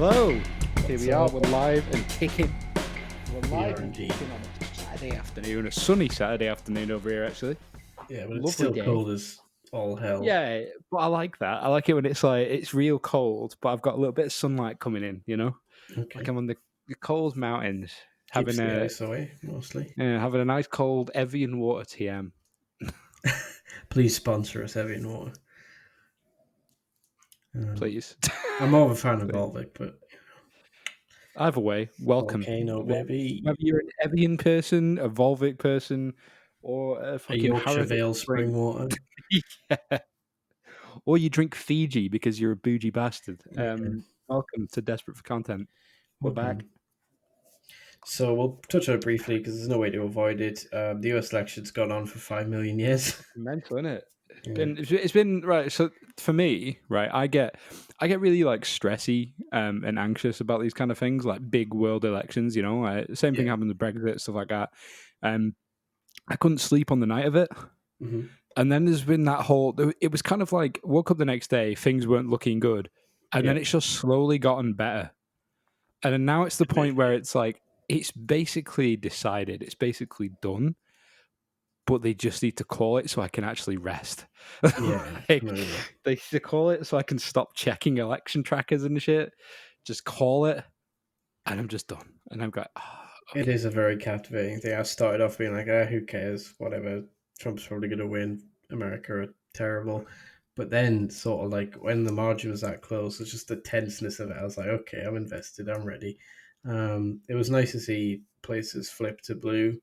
Hello. Here we are. So We're live and kicking. We're we live are and indeed. kicking on a Saturday afternoon, a sunny Saturday afternoon over here. Actually, Yeah, but it's lovely still day. cold as all hell. Yeah, but I like that. I like it when it's like it's real cold, but I've got a little bit of sunlight coming in. Like Okay. I'm on the cold mountains, Keeps having the a ice away, mostly. having a nice cold Evian water TM. Please sponsor us, Heavy and Water. Um, Please. I'm more of a fan of Please. Volvic, but Either way, welcome. Volcano, Whether baby. you're an Evian person, a Volvic person, or a A fucking Yorkshire Harrogate Vale Spring. spring water. Yeah. Or you drink Fiji because you're a bougie bastard. Yeah. Welcome to Desperate for Content. We're back. Welcome. So we'll touch on it briefly because there's no way to avoid it. The US election's gone on for 5 million years. Mental, isn't it? Yeah. It's been right. So for me, right, I get really like stressy and anxious about these kind of things, like big world elections. Same thing Yeah. happened with Brexit, stuff like that. I couldn't sleep on the night of it. hmm And then there's been that whole. It was kind of like woke up the next day, things weren't looking good, and Yeah. then it's just slowly gotten better. And then now it's the point where it's like it's basically decided, it's basically done, but they just need to call it so I can actually rest. Yeah. Like, No, yeah. they need to call it so I can stop checking election trackers and shit. Just call it, and I'm just done. And I'm going, It okay. is a very captivating thing. I started off being like, who cares? Whatever. Trump's probably going to win. America are terrible. But then, sort of like, when the margin was that close, it's just the tenseness of it. I was like, okay, I'm invested. I'm ready. It was nice to see places flip to blue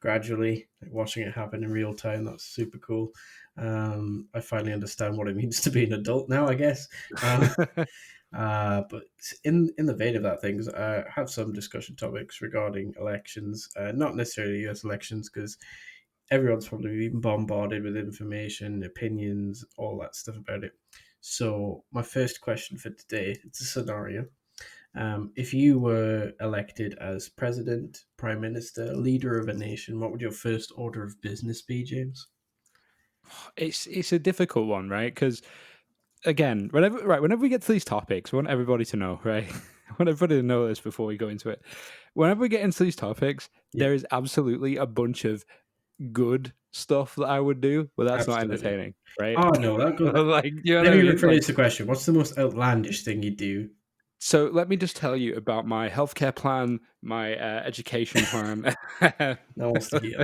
gradually, like watching it happen in real time. That's super cool. I finally understand what it means to be an adult now, I guess. Uh, but in the vein of that, things have some discussion topics regarding elections, not necessarily U.S. elections, because everyone's probably been bombarded with information, opinions, all that stuff about it. So my first question for today, it's a scenario. If you were elected as president, prime minister, leader of a nation, what would your first order of business be, James? It's a difficult one, right? Because again, whenever we get to these topics, we want everybody to know, right? I want everybody to know this before we go into it. Whenever we get into these topics, Yeah, there is absolutely a bunch of good stuff that I would do, but that's not absolutely. entertaining, right? Oh no, that goes. Like, you know what Let I me mean? Like, rephrase the question. What's the most outlandish thing you do? so let me just tell you about my healthcare plan, my education plan. No one wants to hear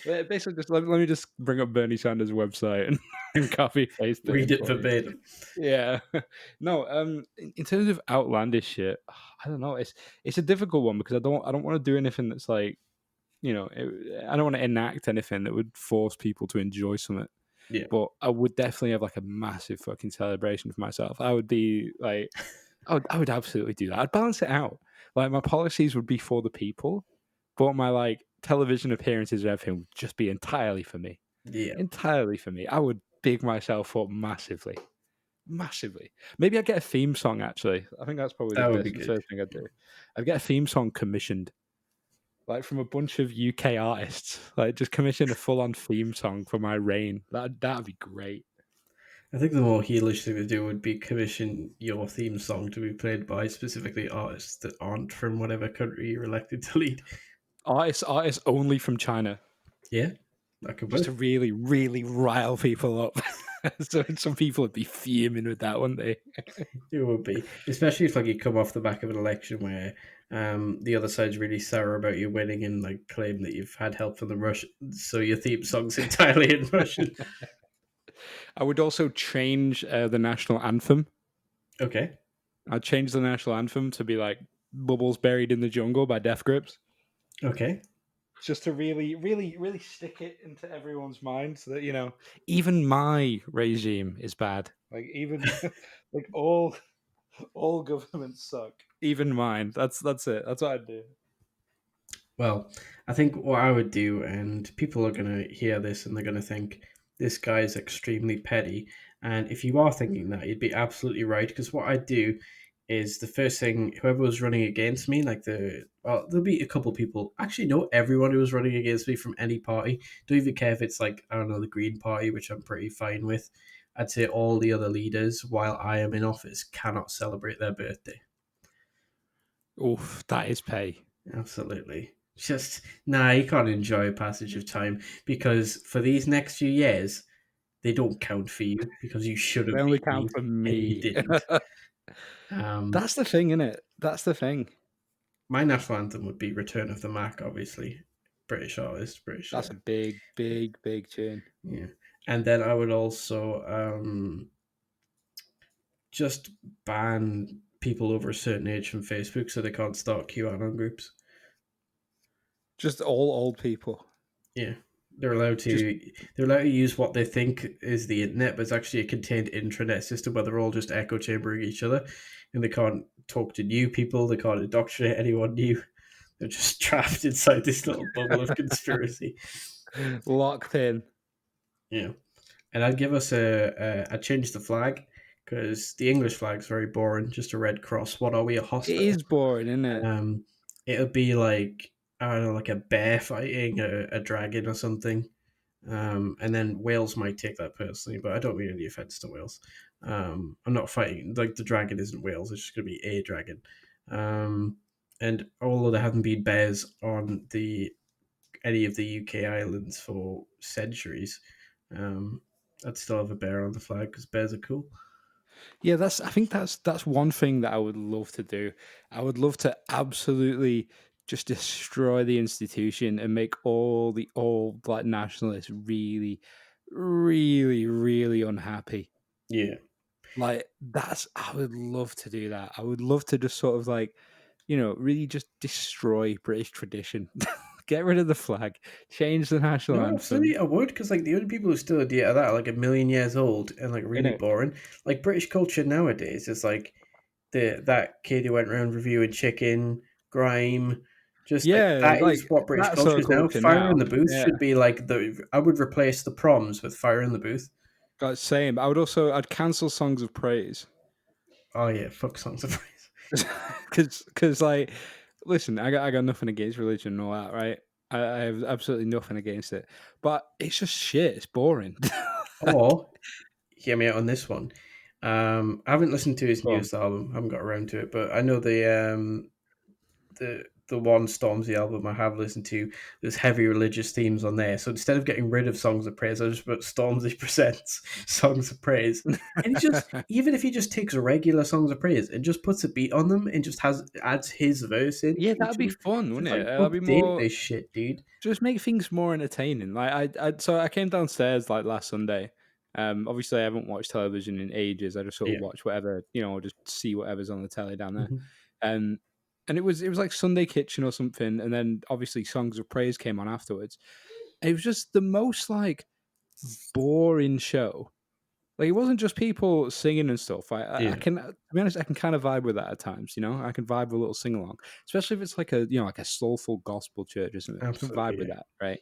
that. Basically, just let me just bring up Bernie Sanders' website and copy paste it Read in it for you. verbatim. Yeah. No, in terms of outlandish shit, I don't know. It's a difficult one because I don't want to do anything that's like, I don't want to enact anything that would force people to enjoy something. Yeah. But I would definitely have like a massive fucking celebration for myself. I would be like, I would absolutely do that. I'd balance it out. Like my policies would be for the people, but my like television appearances and everything would just be entirely for me. Yeah. Entirely for me. I would big myself up massively. Massively. Maybe I'd get a theme song actually. I think that's probably That would be the good. first thing I'd do. I'd get a theme song commissioned. Like from a bunch of UK artists. Like just commission a full on theme song for my reign. That'd be great. I think the more heelish thing to do would be commission your theme song to be played by specifically artists that aren't from whatever country you're elected to lead. Artists only from China. Yeah, that could Just work. to really, really rile people up. So some people would be fuming with that, wouldn't they? It would be, especially if like you come off the back of an election where the other side's really sour about you winning and like claim that you've had help from the Russians, so your theme song's entirely in Russian. I would also change the national anthem. Okay, I'd change the national anthem to be like "Bubbles Buried in the Jungle" by Death Grips, okay. just to really, really, really stick it into everyone's mind, so that even my regime is bad. Like even like all governments suck. Even mine. That's it. That's what I'd do. Well, I think what I would do, and people are going to hear this and they're going to think this guy is extremely petty. And if you are thinking that, you'd be absolutely right. Because what I'd do is the first thing, whoever was running against me, there'll be a couple people. Actually, no, everyone who was running against me from any party. Don't even care if it's like, I don't know, the Green Party, which I'm pretty fine with. I'd say all the other leaders, while I am in office, cannot celebrate their birthday. Oof, that is pay. Absolutely. Just, nah, you can't enjoy a passage of time because for these next few years, they don't count for you because you should have They only beat count me for and you me. didn't. Um, That's the thing, isn't it? That's the thing. my national anthem would be Return of the Mac, obviously. British artist, British, That's a big, big, big tune. yeah. And then I would also just ban people over a certain age from Facebook so they can't start QAnon groups. Just all old people. Yeah. They're allowed Just to use what they think is the internet, but it's actually a contained intranet system where they're all just echo chambering each other, and they can't talk to new people. They can't indoctrinate anyone new. They're just trapped inside this little bubble of conspiracy. locked in. Yeah, and I'd give us I'd change the flag because the English flag's very boring, just a red cross. What are we, a It hospital? is boring, isn't it? Um, it would be like, I don't know, like a bear fighting a dragon or something. And then Wales might take that personally, but I don't mean any offense to Wales. I'm not fighting, like, the dragon isn't Wales, it's just going to be a dragon. Um, and although there haven't been bears on any of the UK islands for centuries, um, I'd still have a bear on the flag because bears are cool. Yeah, I think that's one thing that I would love to do. I would love to absolutely just destroy the institution and make all the old like nationalists really, really, really unhappy. Yeah. Like I would love to do that. I would love to just sort of like, really just destroy British tradition. Get rid of the flag, change the national No, anthem. absolutely, I would, because like the only people who still adhere to that are like a million years old and like In really it. boring. Like British culture nowadays is like that kid who went around reviewing chicken, grime, just like Yeah, that like is what British that sort culture of is now. culture Fire in now. the booth Yeah. should be like I would replace the proms with fire in the booth. Got same. I'd cancel songs of praise. Oh yeah, fuck songs of praise. Because like, listen, I got nothing against religion and all that, right? I have absolutely nothing against it, but it's just shit. It's boring. Like, Or hear me out on this one. I haven't listened to his go on. newest album. I haven't got around to it, but I know the one Stormzy album I have listened to, there's heavy religious themes on there. So instead of getting rid of songs of praise, I just put Stormzy presents songs of praise. And he just, even if he just takes regular songs of praise and just puts a beat on them and just adds his verse in Yeah, that'd into be them, fun, it's wouldn't just it? like That'd be update more. this shit, dude. Just make things more entertaining. Like so I came downstairs like last Sunday. Obviously I haven't watched television in ages. I just sort of Yeah. watch whatever, just see whatever's on the telly down there. Hmm. Um, and it was like Sunday Kitchen or something, and then obviously Songs of Praise came on afterwards. And it was just the most like boring show. Like it wasn't just people singing and stuff. I Yeah, can, to be honest, I can kind of vibe with that at times. I can vibe with a little sing along, especially if it's like a soulful gospel church or something. I can vibe absolutely. with Yeah. that, right?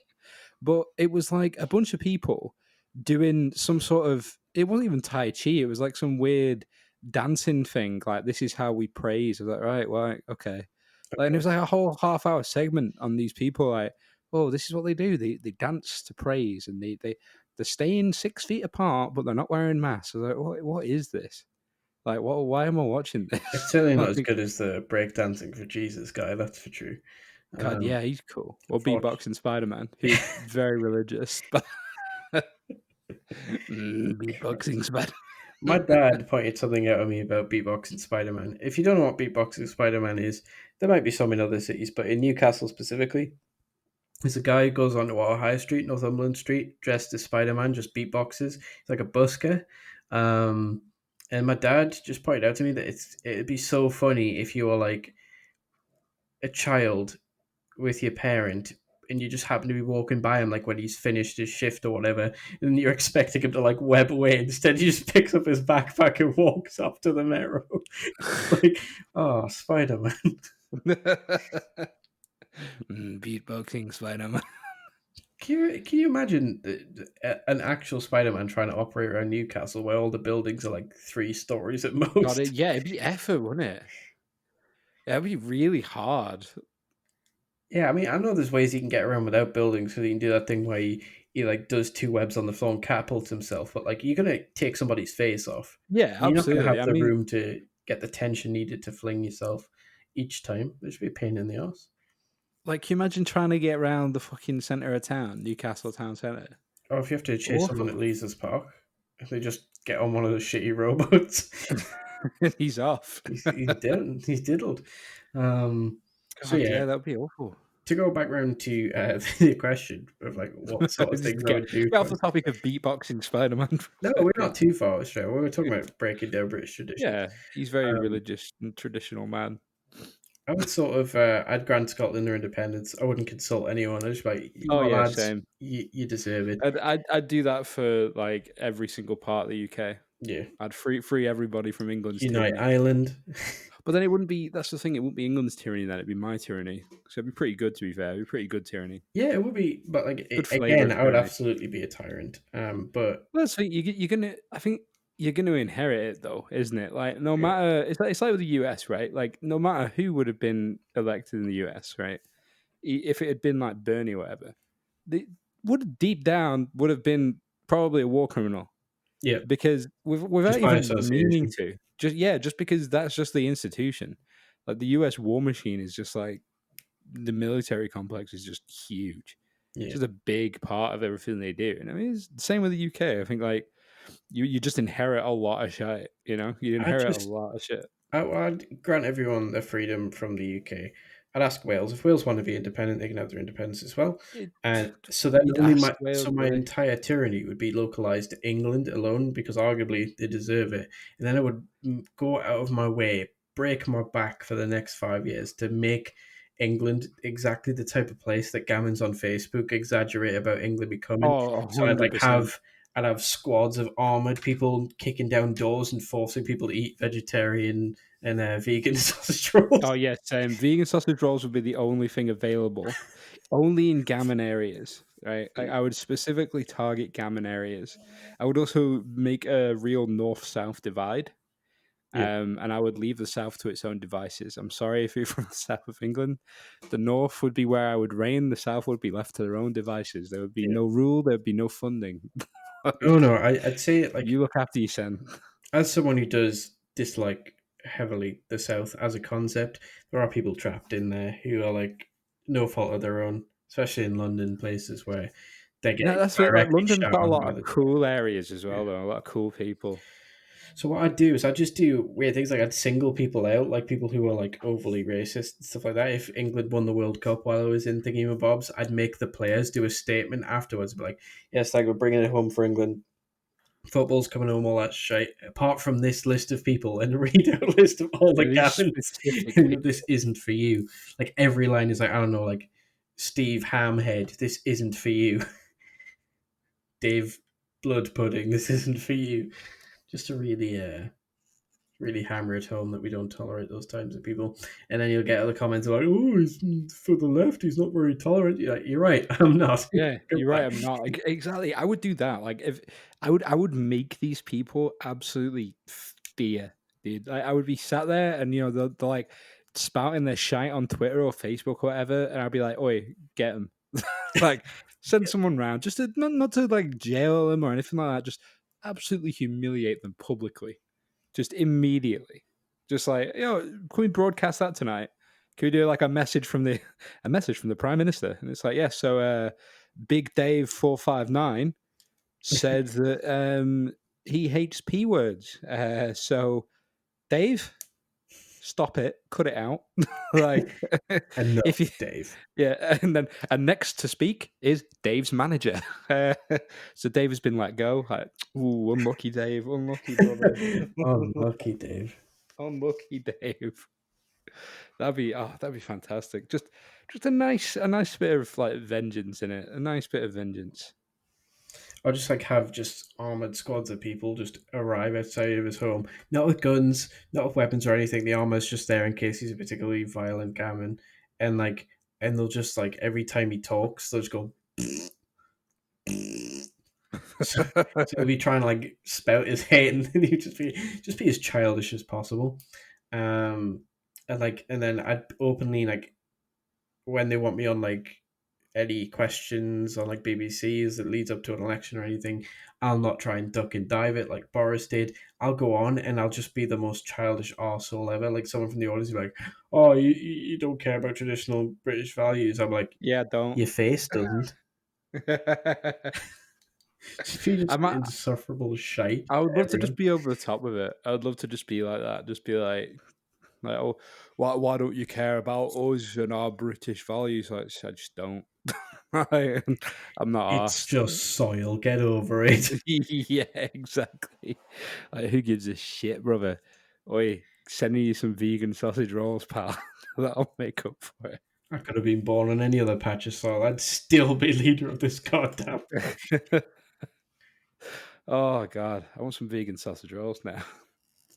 But it was like a bunch of people doing some sort of, it wasn't even Tai Chi, it was like some weird dancing thing. Like, this is how we praise. I was like, right, well, okay. Like, and it Okay. was like a whole half-hour segment on these people, like, oh, this is what they do. They dance to praise, and they're staying 6 feet apart, but they're not wearing masks. I was like, what is this? Like, why am I watching It's this? certainly not as Like, good as the breakdancing for Jesus guy, that's for true. God, Um, yeah, he's cool. Or unfortunately. beatboxing Spider-Man, who's very religious, but beatboxing Spider. My dad pointed something out at me about beatboxing Spider Man. If you don't know what beatboxing Spider Man is, there might be some in other cities, but in Newcastle specifically, there's a guy who goes onto our High Street, Northumberland Street, dressed as Spider Man, just beatboxes. He's like a busker. Um, and my dad just pointed out to me that it'd be so funny if you were like a child with your parent and you just happen to be walking by him like when he's finished his shift or whatever, and you're expecting him to like web away. Instead, he just picks up his backpack and walks up to the metro. Like, oh, Spider Man. Beatboxing Spider-Man. Can you imagine an actual Spider Man trying to operate around Newcastle where all the buildings are like 3 stories at God, most? yeah, it'd be effort, wouldn't it? It'd be really hard. Yeah, I mean, I know there's ways you can get around without buildings, so you can do that thing where he like does two webs on the floor and catapults himself. But like you're gonna take somebody's face off, Yeah, and you're not gonna have absolutely. I the mean, room to get the tension needed to fling yourself each time. It should be a pain in the ass. like, can you imagine trying to get around the fucking center of town, Newcastle town center? Or if you have to chase someone at Awful. Leisure Park, if they just get on one of those shitty robots, He's off. he's diddled. So God, yeah, yeah, that'd be awful. to go back round to the question of like what sort of Just things I get, would do get off the first. topic of beatboxing Spider-Man for No, a we're second. not too far astray. We were talking about breaking down British tradition. Yeah, he's very Um, religious and traditional man. I would sort of, I'd grant Scotland their independence. I wouldn't consult anyone. I'd just be like, you know Oh what, yeah, lads, same. you deserve it. I'd do that for like every single part of the UK. Yeah. I'd free everybody from England's Unite tyranny. Ireland. But then it wouldn't be. That's the thing. It wouldn't be England's tyranny. Then it'd be my tyranny. So it'd be pretty good. To be fair, it'd be pretty good tyranny. Yeah, it would be, but like, Good flavor again, of I would tyranny. absolutely be a tyrant. But Well, that's the thing. You're gonna. I think you're gonna inherit it, though, isn't it? Like, no yeah, matter. It's like with the US, right? Like, no matter who would have been elected in the US, right? If it had been like Bernie or whatever, they would deep down would have been probably a war criminal yeah, because without just by even meaning association. to, just because that's just the institution. Like the U.S. war machine is just like the military complex is just huge. It's Yeah, just a big part of everything they do. And I mean, it's the same with the UK. I think like you just inherit a lot of shit. You I inherit a just lot of shit. I'd grant everyone their freedom from the UK. I'd ask Wales if Wales want to be independent, they can have their independence as well. It, And so then you'd only ask my Wales, really. entire tyranny would be localized to England alone because arguably they deserve it. And then I would go out of my way, break my back for the next 5 years to make England exactly the type of place that gammons on Facebook exaggerate about England becoming. Oh, So I'd like 100%. I'd have squads of armored people kicking down doors and forcing people to eat vegetarian and vegan sausage rolls. Oh yeah, same. Vegan sausage rolls would be the only thing available, only in gammon areas, right? I would specifically target gammon areas. I would also make a real north-south divide, Yeah, and I would leave the south to its own devices. I'm sorry if you're from the south of England. The north would be where I would reign. The south would be left to their own devices. There would be yeah. no rule. There would be no funding. Oh Like no, I'd say like you look after your son. as someone who does dislike heavily the South as a concept, there are people trapped in there who are like no fault of their own, especially in London, places where they No, get that's it. Like directly London's shot got a on lot by of the cool areas as yeah. well, though. A lot of cool people. So what I'd do is I'd just do weird things like I'd single people out, like people who are like overly racist and stuff like that. If England won the World Cup while I was in Thingy-mabobs, I'd make the players do a statement afterwards, be like, "Yes, like we're bringing it home for England. Football's coming home, all that shit. Apart from this list of people, and read out a list of all the These Gavins specific who people. this isn't for you. Like every line is like I don't know, like Steve Hamhead, this isn't for you. Dave Blood Pudding, this isn't for you. Just to really hammer it home that we don't tolerate those types of people. And then you'll get other comments like, "Oh, he's for the left. He's not very tolerant." You're right. I'm not. Yeah, you're right. Goodbye. I'm not like exactly. I would do that. Like if I would make these people absolutely fear, dude. I would be sat there and they're like spouting their shite on Twitter or Facebook or whatever, and I'd be like, "Oi, get them!" Like send someone round just to not to like jail them or anything like that. Just absolutely humiliate them publicly, just immediately. Just like can we broadcast that tonight? Can we do like a message from the Prime Minister? And it's like, yeah, so Big Dave 459 said that he hates P words. So Dave, stop it, cut it out. Like if you Enough, Dave. yeah, and next to speak is Dave's manager. So Dave has been let go. Like, ooh, unlucky Dave, unlucky brother, Unlucky, Dave. unlucky Dave. That'd be fantastic. Just a nice bit of like vengeance in it. A nice bit of vengeance. Or just like have just armored squads of people just arrive outside of his home, not with guns, not with weapons or anything. The armor's just there in case he's a particularly violent gammon, and like, and they'll just like every time he talks, they'll just go. So, so he'll be trying to like spout his hate, and then he'd just be as childish as possible. And then I'd openly like when they want me on like any questions on like BBCs that leads up to an election or anything, I'll not try and duck and dive it like Boris did. I'll go on and I'll just be the most childish arsehole ever. Like someone from the audience will be like, "Oh, you don't care about traditional British values." I'm like, Yeah, don't. "Your face doesn't." If you I just might. insufferable shite I would to love to just everyone. be over the top with it. I would love to just be like that. Just be like, oh, why don't you care about us and our British values? Like, I just don't. Like, I'm not It's asked. just soil. Get over it. Yeah, exactly. Like, who gives a shit, brother? Oi, sending you some vegan sausage rolls, pal. That'll make up for I could have been born on any other patch of soil. I'd still be leader of this goddamn country. it. Oh god, I want some vegan sausage rolls now.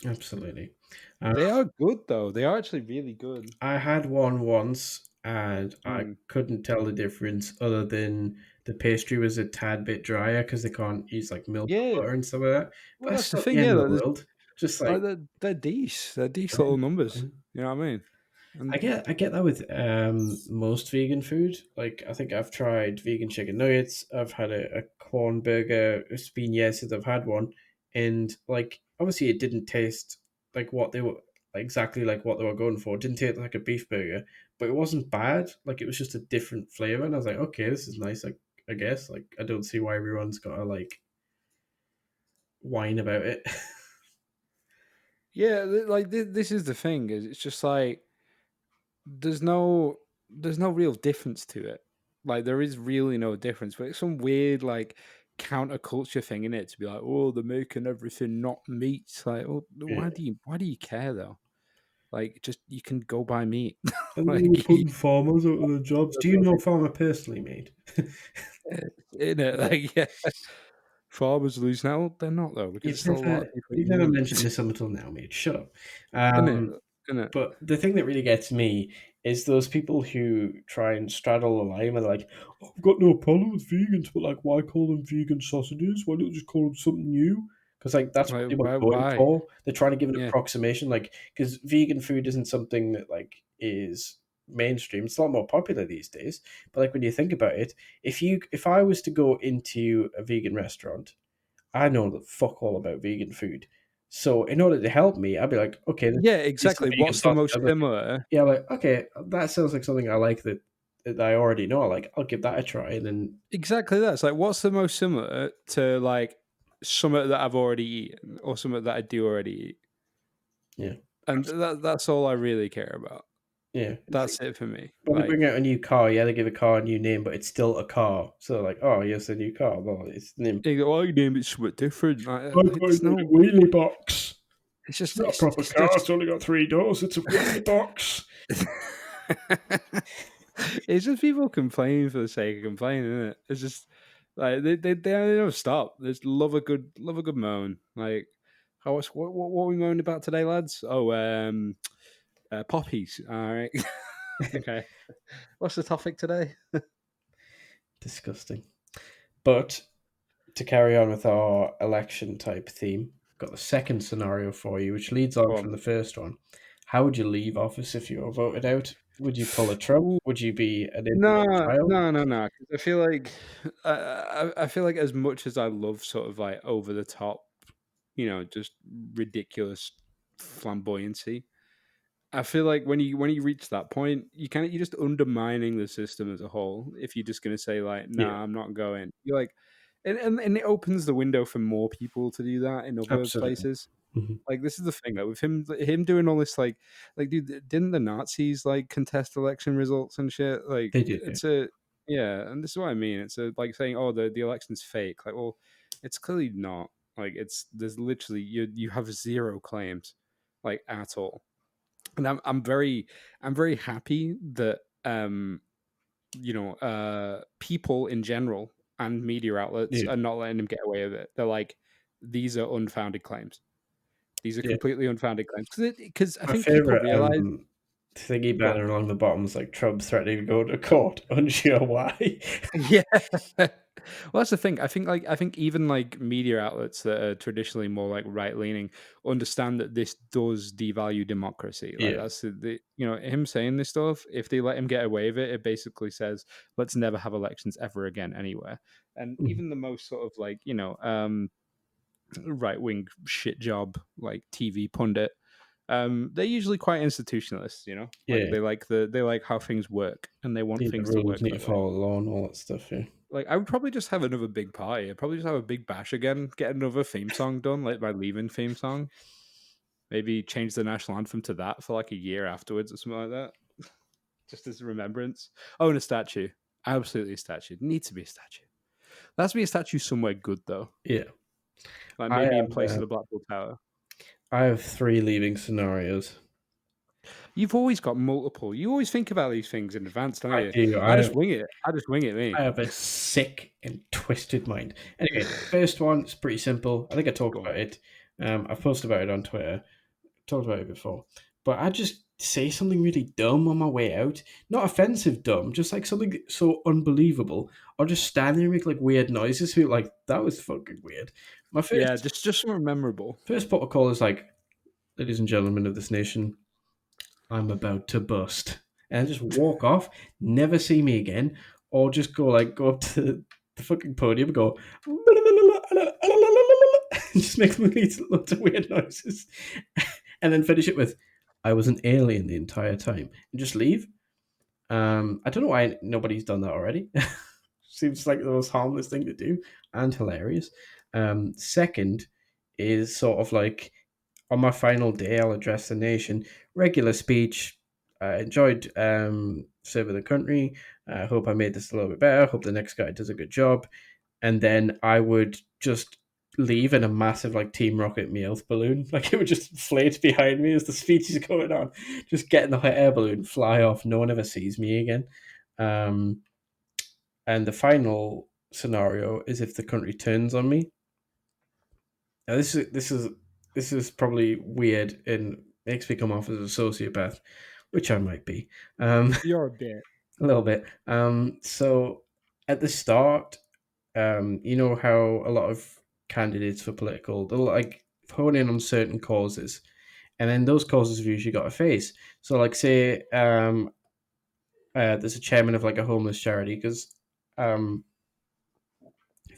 Absolutely. They are good though. They are actually really good. I had one once and I Mm. couldn't tell the difference other than the pastry was a tad bit drier because they can't use like milk or Yeah, butter and stuff like that. well, But that's that's the not the thing. end Yeah, of the like, world. Just like, they're decent. They're decent yeah, little numbers. fine. You know what I mean? And I get that with most vegan food. Like I think I've tried vegan chicken nuggets. I've had a corn burger. It's been years since I've had one, and like obviously it didn't taste like what they were exactly like what they were going for. It didn't taste like a beef burger, but it wasn't bad. Like it was just a different flavor, and I was like, okay, this is nice. Like I guess like I don't see why everyone's got to like whine about it. yeah, this is the thing. Is it's just like there's no there's no real difference to it. Like there is really no difference, but it's some weird like counterculture thing in it to be like, oh, they're making everything not meat. It's like, oh, Yeah. why do you care though? Like, just you can go buy meat. And then Like, we're putting farmers out of their jobs. Do you know Farmer personally, mate? in it, Like, like yeah, farmers lose now. They're not though because there's still a lot of people you've eating never meat. mentioned this up until now, mate. Shut up. In it, Um, in it. but the thing that really gets me is those people who try and straddle the line and they're like, oh, I've got no problem with vegans, but like, why call them vegan sausages? Why don't you just call them something new? Because like that's what Like, they were why? going Why? for. They're trying to give an Yeah, approximation, like because vegan food isn't something that like is mainstream. It's a lot more popular these days. But like when you think about it, if I was to go into a vegan restaurant, I know the fuck all about vegan food. So in order to help me, I'd be like, okay, yeah, this is a exactly. vegan What's the sausage. most I'd be like, similar? yeah, like okay, that sounds like something I like that I already know. I like, I'll give that a try, and then Exactly that. It's like, what's the most similar to like something that I've already eaten or something that I do already eat? yeah, And absolutely, that's all I really care about. yeah. It's like That's it for me. when they Like, bring out a new car, yeah, they give a car a new name, but it's still a car. So like, oh, yes, a new car. Well, it's named. you go, oh, you name it something different. Like, I got it's it in no, a wheelie box. it's It's just, not a proper it's car. just. It's only got three doors. It's a wheelie box. It's just people complaining for the sake of complaining, isn't it? It's just like they don't stop. There's love a good moan. Like, what are we moaning about today, lads? Oh, poppies. All right, okay. What's the topic today? Disgusting. But to carry on with our election type theme, I've got the second scenario for you, which leads on Go from on. the first one. How would you leave office if you were voted out? Would you pull a Trump? Ooh, Would you be an no, innocent child? no, no, no. 'Cause I feel like I feel like as much as I love sort of like over the top, just ridiculous flamboyancy. I feel like when you reach that point, you're just undermining the system as a whole. If you're just gonna say like, Yeah, "Nah, I'm not going," you're like, and it opens the window for more people to do that in other absolutely. places. Mhm. Like this is the thing, like with him doing all this, like dude, didn't the Nazis like contest election results and shit? Like They did, yeah. it's a yeah, and this is what I mean. It's a like saying, "Oh, the election's fake." Like, well, it's clearly not. Like there's literally you have zero claims, like at all. And I'm very happy that people in general and media outlets Yeah, are not letting him get away with it. They're like, these are unfounded claims. These are yeah. completely unfounded claims because I My think people favorite, realize. thingy Go on. banner along the bottom is like Trump threatening to go to court, unsure why. Yeah. Well, that's the thing. I think even like media outlets that are traditionally more like right leaning understand that this does devalue democracy. Like Yeah. that's him saying this stuff. If they let him get away with it, it basically says let's never have elections ever again anywhere. And Mhm. even the most sort of like right wing shit job like TV pundit, they're usually quite institutionalists. Like Yeah. they like how things work and they want Need the things to rules, work need to that way. follow the law and all that stuff, yeah. Like, I would probably just have another big party. I'd probably just have a big bash again, get another theme song done, like my leaving theme song. Maybe change the national anthem to that for like a year afterwards or something like that, just as a remembrance. Oh, and a statue. Absolutely a statue. Needs to be a statue. There has to be a statue somewhere good though, Yeah. like I maybe in have place of the Blackpool Tower. I have 3 leaving scenarios. You've always got multiple. You always think about these things in advance, don't I you? do. I just wing it. I just wing it, me. I have a sick and twisted mind. Anyway, first one is pretty simple. I think I talked Go on. about it. I've posted about it on Twitter. Talked about it before. But I just say something really dumb on my way out. Not offensive dumb, just like something so unbelievable. I'll just stand there and make like weird noises. Who like that was fucking weird. My Yeah, first just something memorable. first protocol is like, ladies and gentlemen of this nation, I'm about to bust. And just walk off, never see me again, or just go up to the fucking podium and go and just make loads of weird noises. And then finish it with I was an alien the entire time. And just leave. I don't know why nobody's done that already. Seems like the most harmless thing to do and hilarious. Second is sort of like on my final day, I'll address the nation. Regular speech. I enjoyed serving the country. I hope I made this a little bit better. I hope the next guy does a good job. And then I would just leave in a massive like Team Rocket Meowth balloon. Like it would just inflate behind me as the speech is going on. Just get in the hot air balloon, fly off. No one ever sees me again. Um, and the final scenario is if the country turns on me. Now this is probably weird and makes me come off as a sociopath, which I might be, You're a bit. a little bit. So at the start, you know how a lot of candidates for political they'll like hone in on certain causes, and then those causes have usually got a face. So like say there's a chairman of like a homeless charity because um,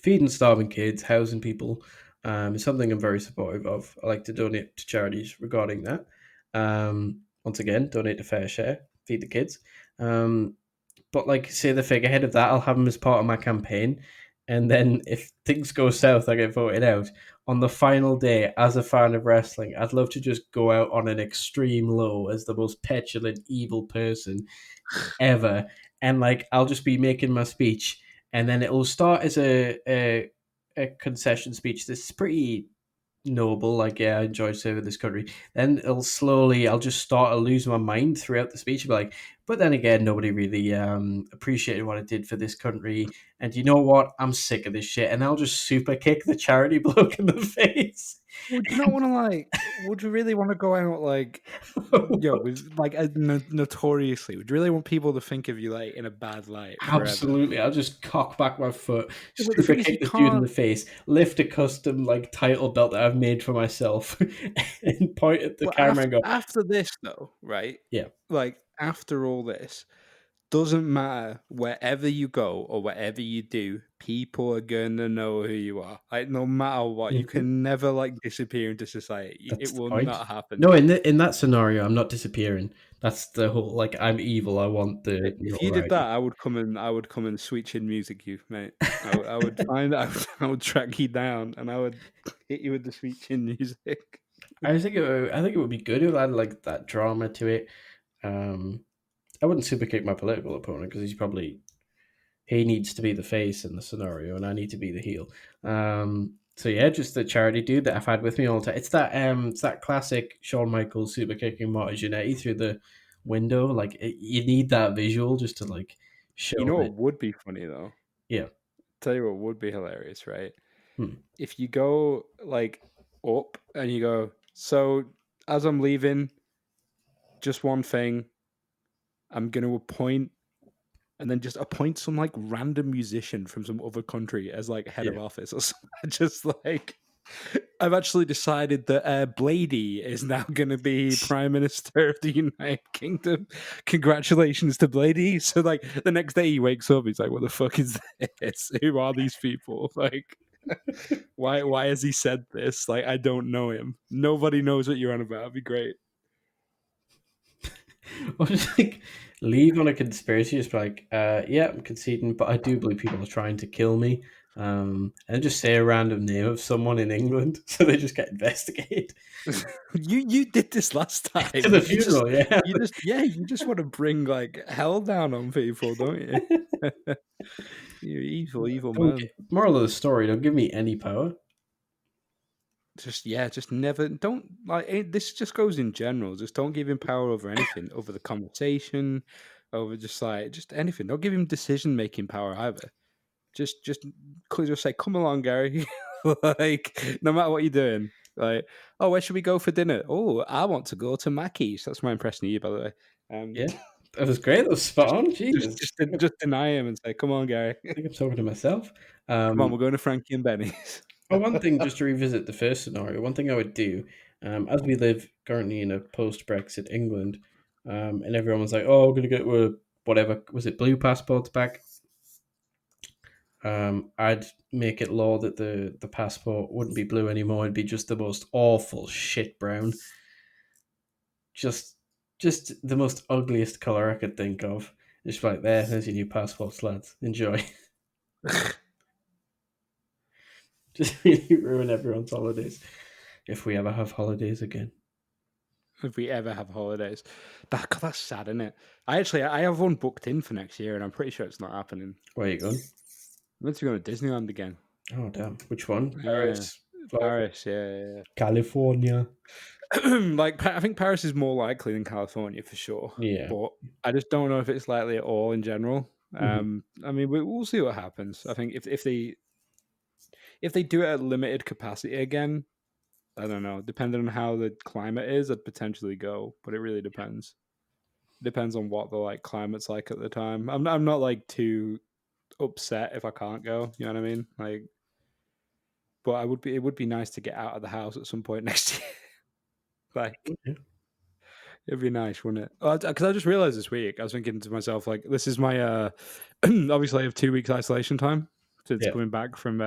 feeding starving kids, housing people, is something I'm very supportive of. I like to donate to charities regarding that. Once again, donate to Fair Share, feed the kids. Um, but like, say the figurehead of that, I'll have him as part of my campaign. And then if things go south, I get voted out. On the final day, as a fan of wrestling, I'd love to just go out on an extreme low as the most petulant, evil person ever, and like I'll just be making my speech, and then it'll start as a concession speech. This is pretty noble, like yeah, I enjoy serving this country. Then I'll just start to lose my mind throughout the speech. Be like, but then again, nobody really appreciated what I did for this country, and you know what? I'm sick of this shit, and I'll just super kick the charity bloke in the face. Would you not want to like? Would you really want to go out like, with like notoriously? Would you really want people to think of you like in a bad light forever? Absolutely. I'll just cock back my foot, Yeah, but the super thing is, kick you this dude in can't. the face, lift a custom like title belt that I've made for myself, and point at the But camera and go, after this, though, right? yeah, Like after all this, doesn't matter wherever you go or whatever you do, people are gonna know who you are. Like no matter what, you mhm, can never like disappear into society. It that's the will point. not happen. No, in that scenario, I'm not disappearing. That's the whole like I'm evil. I want the If you did notoriety. that, I would come and sweet chin music you, mate. I would find I would track you down and I would hit you with the sweet chin music. I think it would be good if I had like that drama to it. Um, I wouldn't super kick my political opponent because he's probably he needs to be the face in the scenario, and I need to be the heel. So yeah, just the charity dude that I've had with me all the time. It's that classic Shawn Michaels super kicking Marty Jannetty through the window. Like you need that visual just to like You show know that. what would be funny though? Yeah. Tell you what would be hilarious, right? Hmm. If you go like up and you go, so as I'm leaving, just one thing. I'm going to appoint and then just appoint some like random musician from some other country as like head of Yeah. office or something. Just like I've actually decided that Blady is now going to be Prime Minister of the United Kingdom. Congratulations to Blady. So like the next day he wakes up, he's like, "What the fuck is this? Who are these people? Like, why has he said this? Like, I don't know him. Nobody knows what you're on about. It'd be great." Or just like leave on a conspiracy, just be like, yeah, I'm conceding, but I do believe people are trying to kill me. And just say a random name of someone in England, so they just get investigated You did this last to time. the funeral. Yeah, You just want to bring like hell down on people, don't you? You evil, evil don't man. get, moral of the story: don't give me any power. Just never don't like this just goes in general. Just don't give him power over anything, over the conversation, over just anything. Don't give him decision making power either. Just say, "Come along, Gary." Like no matter what you're doing. Like, oh, where should we go for dinner? Oh, I want to go to Mackey's. That's my impression of you, by the way. Yeah, that was great. That was spot on. Jesus, Just deny him and say, "Come on, Gary. I think I'm talking to myself. Come on, Um, we're going to Frankie and Benny's." Well, one thing, just to revisit the first scenario, one thing I would do, as we live currently in a post-Brexit England, and everyone was like, "Oh, we're gonna get whatever was it, blue passports back?" I'd make it law that the passport wouldn't be blue anymore; it'd be just the most awful shit brown, just just the most ugliest color I could think of. Just like there's your new passports, lads. Enjoy. Just really ruin everyone's holidays if we ever have holidays again. If we ever have holidays, God, that's sad, isn't it? I have one booked in for next year, and I'm pretty sure it's not happening. Where you going? I'm meant to go to Disneyland again. Oh damn! Which one? Yeah, Paris, Florida, Paris. Yeah, California. yeah. Like I think Paris is more likely than California for sure, Yeah. but I just don't know if it's likely at all in general. Mhm. I mean, we'll see what happens. I think if they do it at limited capacity again, I don't know. Depending on how the climate is, I'd potentially go, but it really depends. Depends on what the like climate's like at the time. I'm not like too upset if I can't go. You know what I mean? Like, but I would be. It would be nice to get out of the house at some point next year. Like, Yeah. it'd be nice, wouldn't it? Because I just realized this week, I was thinking to myself, like, this is my obviously I have 2 weeks isolation time since Yeah. coming back from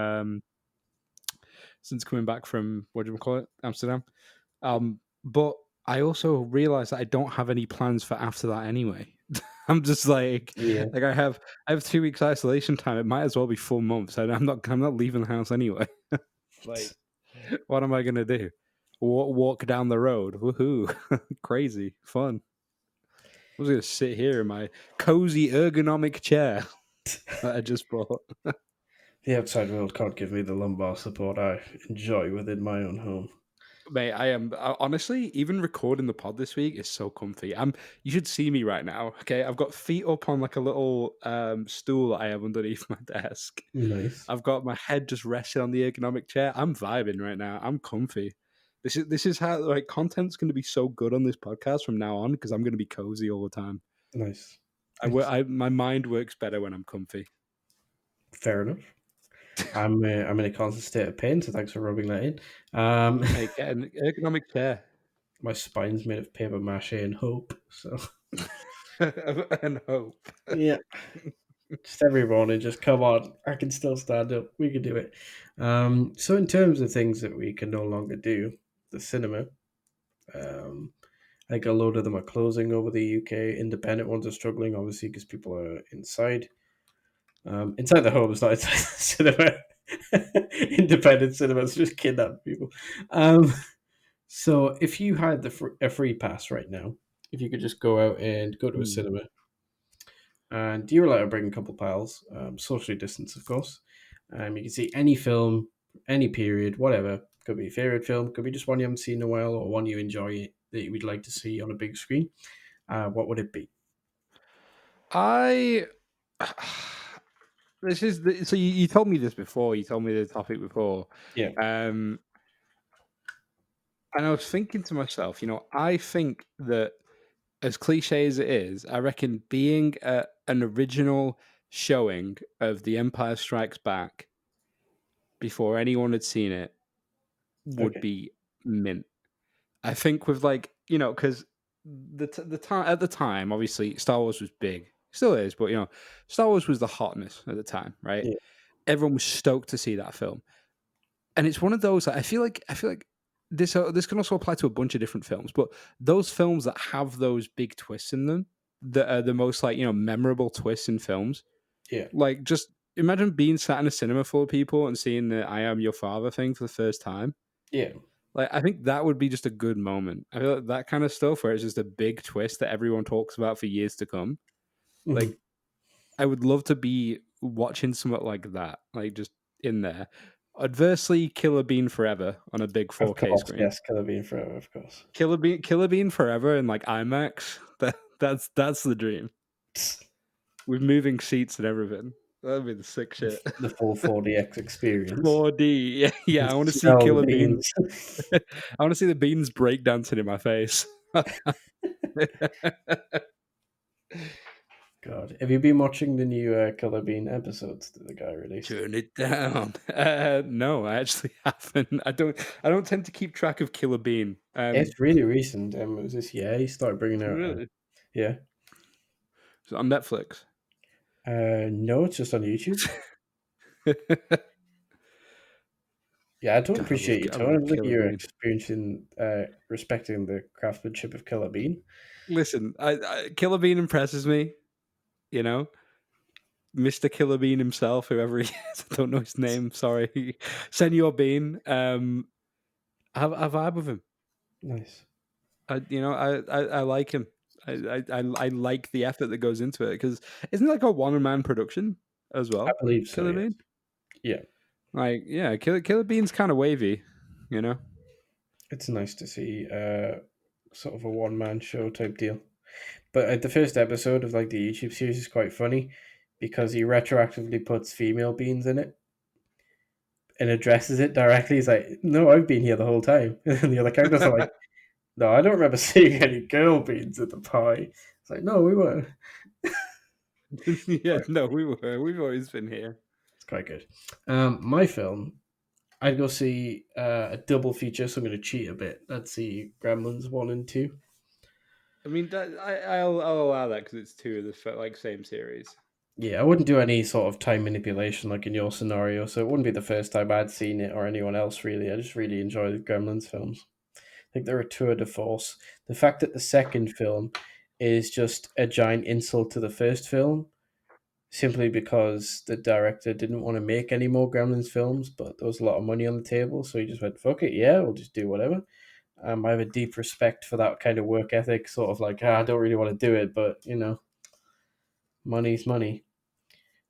what do you call it, Amsterdam. But I also realized that I don't have any plans for after that anyway. I'm just Yeah. like I have 2 weeks isolation time. It might as well be 4 months. I'm not leaving the house anyway. Like, what am I gonna do? Walk down the road? Woohoo! Crazy fun. I was gonna sit here in my cozy ergonomic chair that I just bought. The outside world can't give me the lumbar support I enjoy within my own home. Mate, honestly, even recording the pod this week is so comfy. You should see me right now. Okay, I've got feet up on like a little stool that I have underneath my desk. Nice. I've got my head just resting on the ergonomic chair. I'm vibing right now. I'm comfy. This is how like content's going to be so good on this podcast from now on because I'm going to be cozy all the time. Nice. Nice. My mind works better when I'm comfy. Fair enough. I'm in a constant state of pain, so thanks for rubbing that in. Mate, get an ergonomic chair. My spine's made of paper mache and hope. So And hope. yeah, just every morning, just come on. I can still stand up. We can do it. So in terms of things that we can no longer do, the cinema. Um, I think a load of them are closing over the UK. Independent ones are struggling, obviously, because people are inside. Inside the home is not inside the cinema. Independent cinemas just kidnap people. Um, so if you had a free pass right now, if you could just go out and go to a Hmm. cinema, and you're allowed to bring a couple pals, socially distanced, of course. You can see any film, any period, whatever. Could be a favorite film, could be just one you haven't seen in a while, or one you enjoy that you would like to see on a big screen. What would it be? I so you told me this before. You told me the topic before, Yeah. um, and I was thinking to myself, I think that as cliche as it is, I reckon being an original showing of The Empire Strikes Back before anyone had seen it would Okay. be mint. I think with like because the time at the time, obviously Star Wars was big, still is, but Star Wars was the hotness at the time, right? Yeah. Everyone was stoked to see that film, and it's one of those that I feel like this can also apply to a bunch of different films, but those films that have those big twists in them that are the most like memorable twists in films, Yeah. like just imagine being sat in a cinema full of people and seeing the "I am your father" thing for the first time. Yeah. Like, I think that would be just a good moment. I feel like that kind of stuff where it's just a big twist that everyone talks about for years to come. Hmm. Like, I would love to be watching something like that, like just in there. Adversely, Killer Bean Forever on a big Of 4K course, screen. yes, Killer Bean Forever, of course. Killer Bean Forever in like IMAX. That's the dream. With moving seats and everything. That'd be the sick shit. The full 4DX experience. 4D. Yeah, You yeah. can I want to see smell the Killer Bean. beans. I want to see the beans breakdancing in my face. God, have you been watching the new Killer Bean episodes that the guy released? Turn it down. No, I actually haven't. I don't tend to keep track of Killer Bean. It's really recent. It was this year he started bringing out. Really? Yeah. So on Netflix. No, it's just on YouTube. God, Yeah, I don't I love appreciate your I tone. I love don't think Killer you're Bean. experiencing, respecting the craftsmanship of Killer Bean. Listen, Killer Bean impresses me. You know, Mr. Killer Bean himself, whoever he is. I don't know his name. Sorry, Senor Bean. I vibe with him. Nice. I like him. I like the effort that goes into it because isn't it like a one man production as I well? believe so, Killer yes. Bean. Yeah, Like, yeah, Killer Bean's kind of wavy, you know? it's nice to see sort of a one man show type deal. But the first episode of like the YouTube series is quite funny because he retroactively puts female beans in it and addresses it directly. He's like, "No, I've been here the whole time," and the other characters are like, "No, I don't remember seeing any girl beans at the pie." It's like, "No, we weren't." Yeah, no, we've always been here. It's quite good. My film, I'd go see a double feature, so I'm going to cheat a bit. Let's see Gremlins 1 and 2. I mean, I'll allow that because it's two of the like same series. Yeah, I wouldn't do any sort of time manipulation like in your scenario, so it wouldn't be the first time I'd seen it or anyone else really. I just really enjoy the Gremlins films. I think they're a tour de force. The fact that the second film is just a giant insult to the first film, simply because the director didn't want to make any more Gremlins films, but there was a lot of money on the table, so he just went, fuck it, yeah, we'll just do whatever. I have a deep respect for that kind of work ethic, sort of like, I don't really want to do it, but, money's money.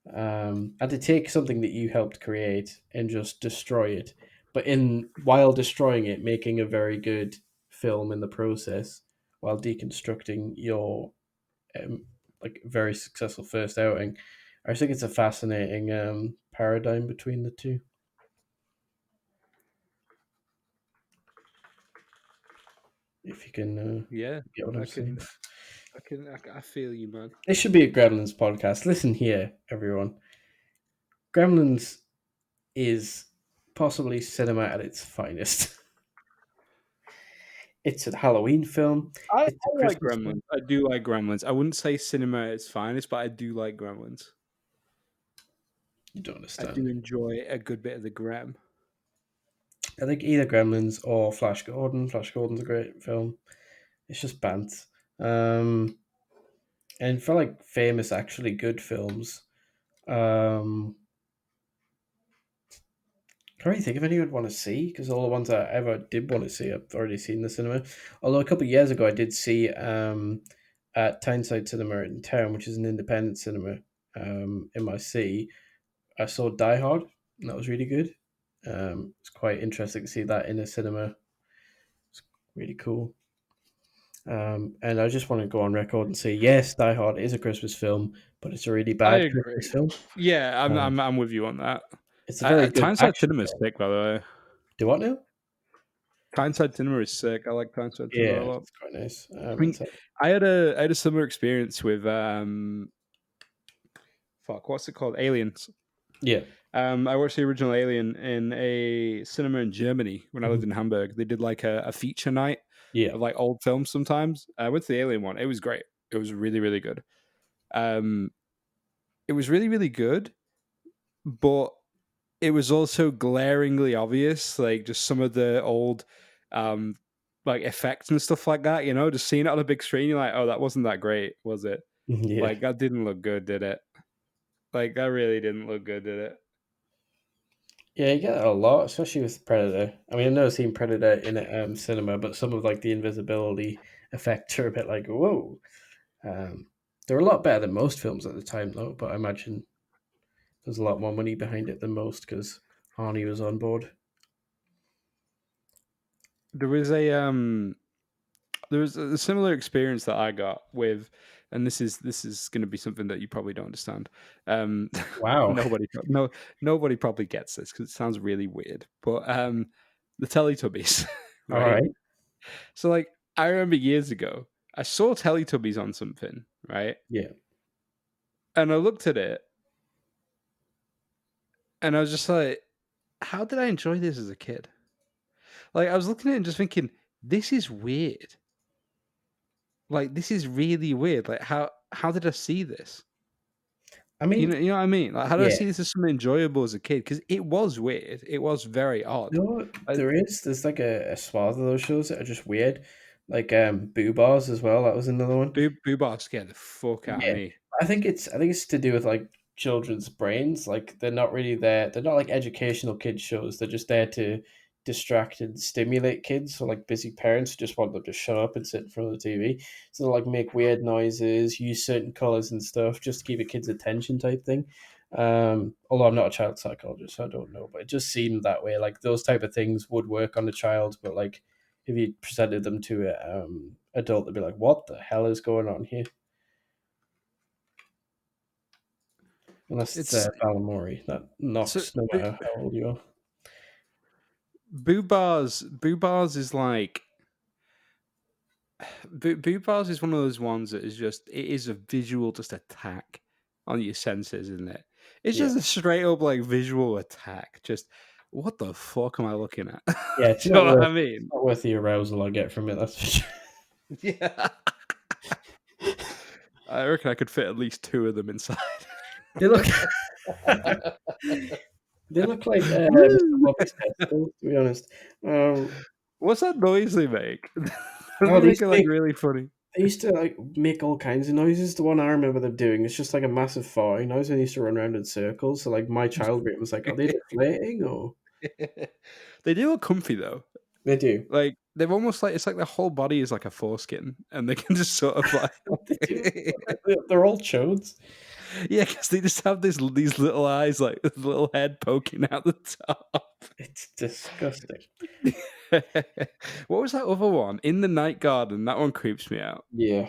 And to take something that you helped create and just destroy it, but in while destroying it, making a very good film in the process, while deconstructing your like very successful first outing. I think it's a fascinating paradigm between the two. If you can Yeah, get what I'm I saying. can, I feel you, man. This should be a Gremlins podcast. Listen here, everyone. Gremlins is possibly cinema at its finest. It's a Halloween film. I It's a like Christmas Gremlins. film. I do like Gremlins. I wouldn't say cinema at its finest, but I do like Gremlins. You don't I do understand. enjoy a good bit of the Grem. I think either Gremlins or Flash Gordon. Flash Gordon's a great film. It's just bants. Um, and for like famous, actually good films, um, can't really think of any I'd want to see because all the ones I ever did want to see, I've already seen in the cinema. Although a couple of years ago, I did see at Tyneside Cinema in town, which is an independent cinema in my city. I saw Die Hard, and that was really good. It's quite interesting to see that in a cinema. It's really cool. And I just want to go on record and say, yes, Die Hard is a Christmas film, but it's a really I bad agree. Christmas film. Yeah, I'm Um, I'm I'm with you on that. it's a very good Tyneside action Cinema's film. sick, by the way. Do what now? Tyneside Cinema is sick. I like Tyneside Cinema a Yeah, lot. it's quite nice. I mean, I had a similar experience with fuck, what's it called? Aliens. yeah, I watched the original Alien in a cinema in Germany when I lived mhm, in Hamburg. They did like a feature night yeah. of like old films sometimes. I went to the Alien one. It was great. It was really, really good. Um, it was really, really good, but it was also glaringly obvious, like just some of the old um like effects and stuff like that, just seeing it on a big screen, you're like, oh, that wasn't that great, was it? Yeah. Like that didn't look good, did it? Like that really didn't look good, did it? Yeah, you get that a lot, especially with Predator. I mean, I've never seen Predator in a cinema, but some of like the invisibility effects are a bit like whoa. Um, they're a lot better than most films at the time, though. But I imagine there's a lot more money behind it than most because Arnie was on board. There was a similar experience that I got with, and this is going to be something that you probably don't understand. Um, Wow. nobody, no, nobody probably gets this because it sounds really weird. But the Teletubbies, All right? right. So like, I remember years ago, I saw Teletubbies on something, right? Yeah. And I looked at it, and I was just like, how did I enjoy this as a kid? Like, I was looking at it and just thinking, this is weird. Like, this is really weird. Like, how did I see this? I You mean, know, you know what I mean? Like, how did I yeah. see this as something enjoyable as a kid? Because it was weird. It was very odd. You know what? Uh, There's like a swath of those shows that are just weird, like Boo Bars as well. That was another one. Boo Bar scared the fuck out of Yeah, me. I think it's to do with like children's brains. Like they're not really there. They're not like educational kids shows. They're just there to distract and stimulate kids. So like busy parents just want them to shut up and sit in front of the TV. So they'll like make weird noises, use certain colors and stuff just to keep a kid's attention type thing. Although I'm not a child psychologist, so I don't know, but it just seemed that way. Like those type of things would work on a child, but like if you presented them to a adult, they'd be like, "What the hell is going on here?" Unless it's It's Balamori, that so knocks no matter how old you are. Boo Bars is like Boo Bars is one of those ones that is just it is a visual just attack on your senses, isn't it? It's Yeah. just a straight up like visual attack. Just what the fuck am I looking at? Do Yeah, you know what I mean? not worth the arousal I get from it, that's for sure. Yeah. I reckon I could fit at least two of them inside. They look they look like, Mr. Woo! Bobby's testicles, to be honest. Um, What's that noise they make? oh, They make it like really funny. they used to, like, make all kinds of noises. The one I remember them doing is just like a massive farting noise, and they used to run around in circles, so, like, my child brain was like, "Are they deflating or" They do look comfy though. They do. Like they've almost like it's like their whole body is like a foreskin, and they can just sort of like They do. They're all chodes. yeah, because they just have these little eyes, like this little head poking out the top. It's disgusting. What was that other one? In the Night Garden. That one creeps me out. Yeah.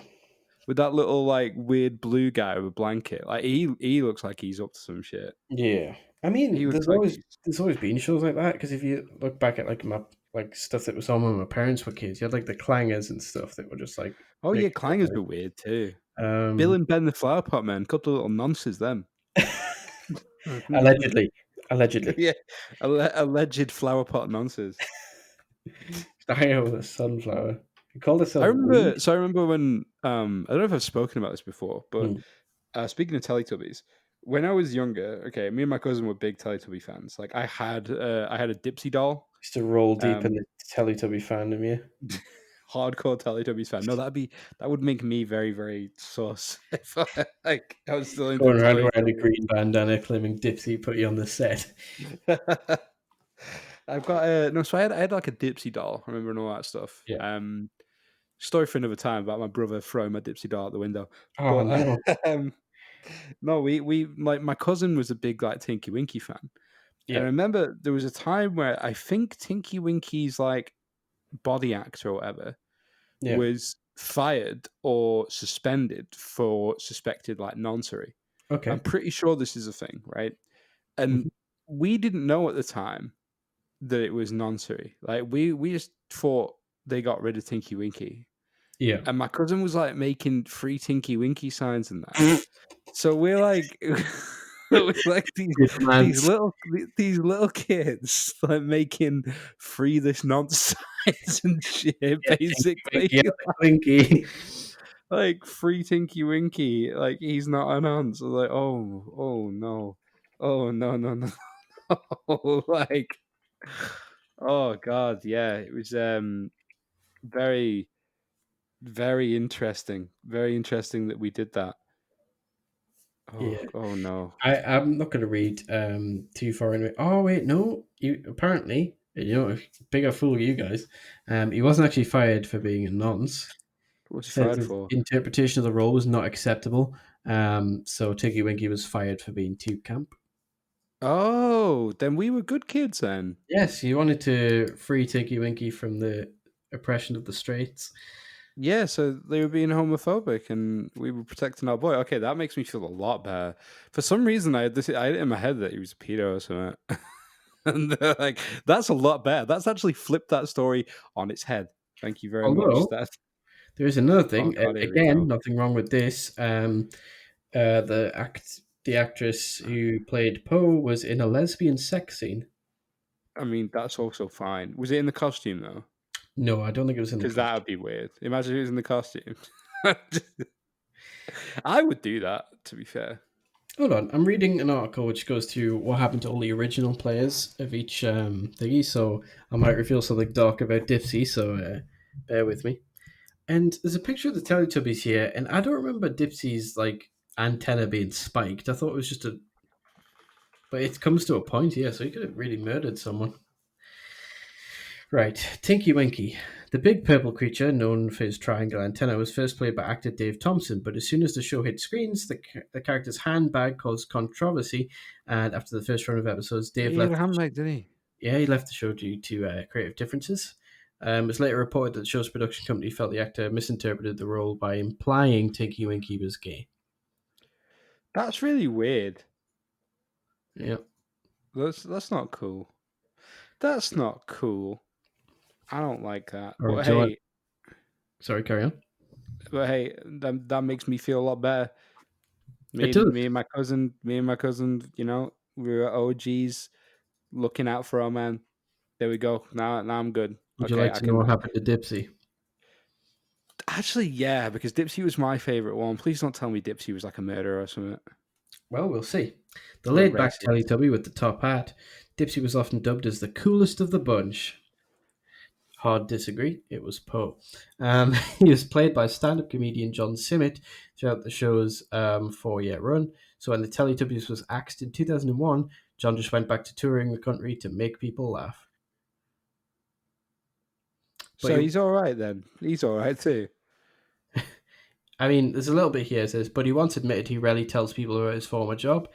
With that little like weird blue guy with a blanket. Like he looks like he's up to some shit. Yeah. I He mean, looks like he's there's always been shows like that because if you look back at like my like stuff that was on when my parents were kids, you had like the clangers and stuff that were just like oh yeah, making Clangers were weird too. Bill um and Ben the Flower Pot Man, couple of little nonces them. allegedly. Allegedly. Yeah, alleged flower pot nonsense. Starting out with a sunflower. You call this I a weed? remember. So I remember when I don't know if I've spoken about this before, but Mm. speaking of Teletubbies, when I was younger, okay, me and my cousin were big Teletubby fans. Like I had a Dipsy doll, Used to roll deep in um, the Teletubby fandom, yeah. hardcore Teletubbies fan. No, that would make me very very sus if I was still into Going around wearing a Teletubbies. green bandana claiming Dipsy put you on the set. I've got a no. So I had like a Dipsy doll. I remember and all that stuff. Yeah. Story for another time about my brother throwing my Dipsy doll out the window. Oh But no. no, we like my cousin was a big like Tinky Winky fan, and I Yeah. remember there was a time where I think Tinky Winky's like body actor or whatever Yeah. was fired or suspended for suspected like noncery. I'm Okay. pretty sure this is a thing, right? And Mhm. we didn't know at the time. that it was nonsense. Like we just thought they got rid of Tinky Winky, Yeah. and my cousin was like making free Tinky Winky signs and that. So we're like, we're like Good man. these little kids like making free this nonsense and shit, Yeah, Tinky basically. Winky, Winky. Like free Tinky Winky, like he's not an aunt. So like, no, oh no, like, oh god, yeah, it was very very interesting that we did that. Yeah. Oh no, I'm not going to read too far into it. Oh wait, no. You apparently, bigger fool you guys. He wasn't actually fired for being a nonce. what's he Said fired his for? interpretation of the role was not acceptable. So Tinky Winky was fired for being too camp. Oh, then we were good kids then. Yes, he wanted to free Tinky Winky from the oppression of the straights. Yeah, so they were being homophobic and we were protecting our boy. Okay, that makes me feel a lot better. For some reason, I had it in my head that he was a pedo or something. And they're like, that's a lot better. That's actually flipped that story on its head. Thank you very much. Although there is another Oh thing. god, here we Again, go. nothing wrong with this. The actress who played Poe was in a lesbian sex scene. I mean, that's also fine. Was it in the costume though? No, I don't think it was in the Because that costume. would be weird. Imagine it was in the costume. I would do that, to be fair. Hold on, I'm reading an article which goes through what happened to all the original players of each thingy, so I might reveal something dark about Dipsy, so bear with me. And there's a picture of the Teletubbies here, and I don't remember Dipsy's like antenna being spiked. I thought it was just a, but it comes to a point, yeah. So he could have really murdered someone. Right, Tinky Winky. The big purple creature, known for his triangle antenna, was first played by actor Dave Thompson, but as soon as the show hit screens, the character's handbag caused controversy, and after the first run of episodes, Dave He had left. a handbag, did he? Yeah, he left the show due to creative differences. It was later reported that the show's production company felt the actor misinterpreted the role by implying Tinky Winky was gay. That's really weird. Yeah. That's not cool. That's not cool. I don't like that. All right, Joe. Sorry, carry on. But hey, that makes me feel a lot better. It does. Me and my cousin, we were OGs looking out for our man. There we go. Now I'm good. Would you Okay, like I to know can what happened to Dipsy? actually, yeah, because Dipsy was my favorite one. Please don't tell me Dipsy was like a murderer or something. Well, we'll see. The Or a laid back racist. Teletubby with the top hat, Dipsy was often dubbed as the coolest of the bunch. Hard disagree. It was Poe. He was played by stand-up comedian John Simmet throughout the show's 4-year run. So when the Teletubbies was axed in 2001, John just went back to touring the country to make people laugh. But So he's all right then. He's all right too. I mean, there's a little bit here. It says, but he once admitted he rarely tells people about his former job.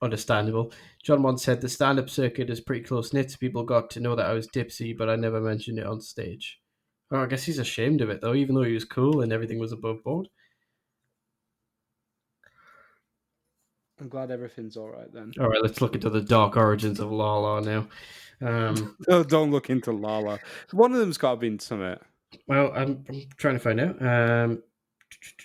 Understandable. John once said the stand-up circuit is pretty close knit. People got to know that I was tipsy, but I never mentioned it on stage. Oh, I guess he's ashamed of it though, even though he was cool and everything was above board. I'm glad everything's all right then. All right, let's look into the dark origins of Lala now. Oh, don't look into Lala. One of them's got to be in something. Well, I'm trying to find out.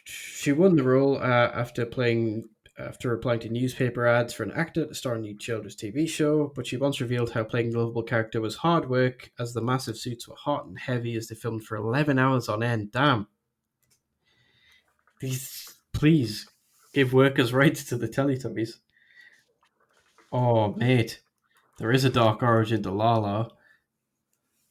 She won the role after replying to newspaper ads for an actor to star in a new children's TV show, but she once revealed how playing the lovable character was hard work, as the massive suits were hot and heavy as they filmed for 11 hours on end. Damn. Please give workers' rights to the Teletubbies. Oh, mate. There is a dark origin to Lala.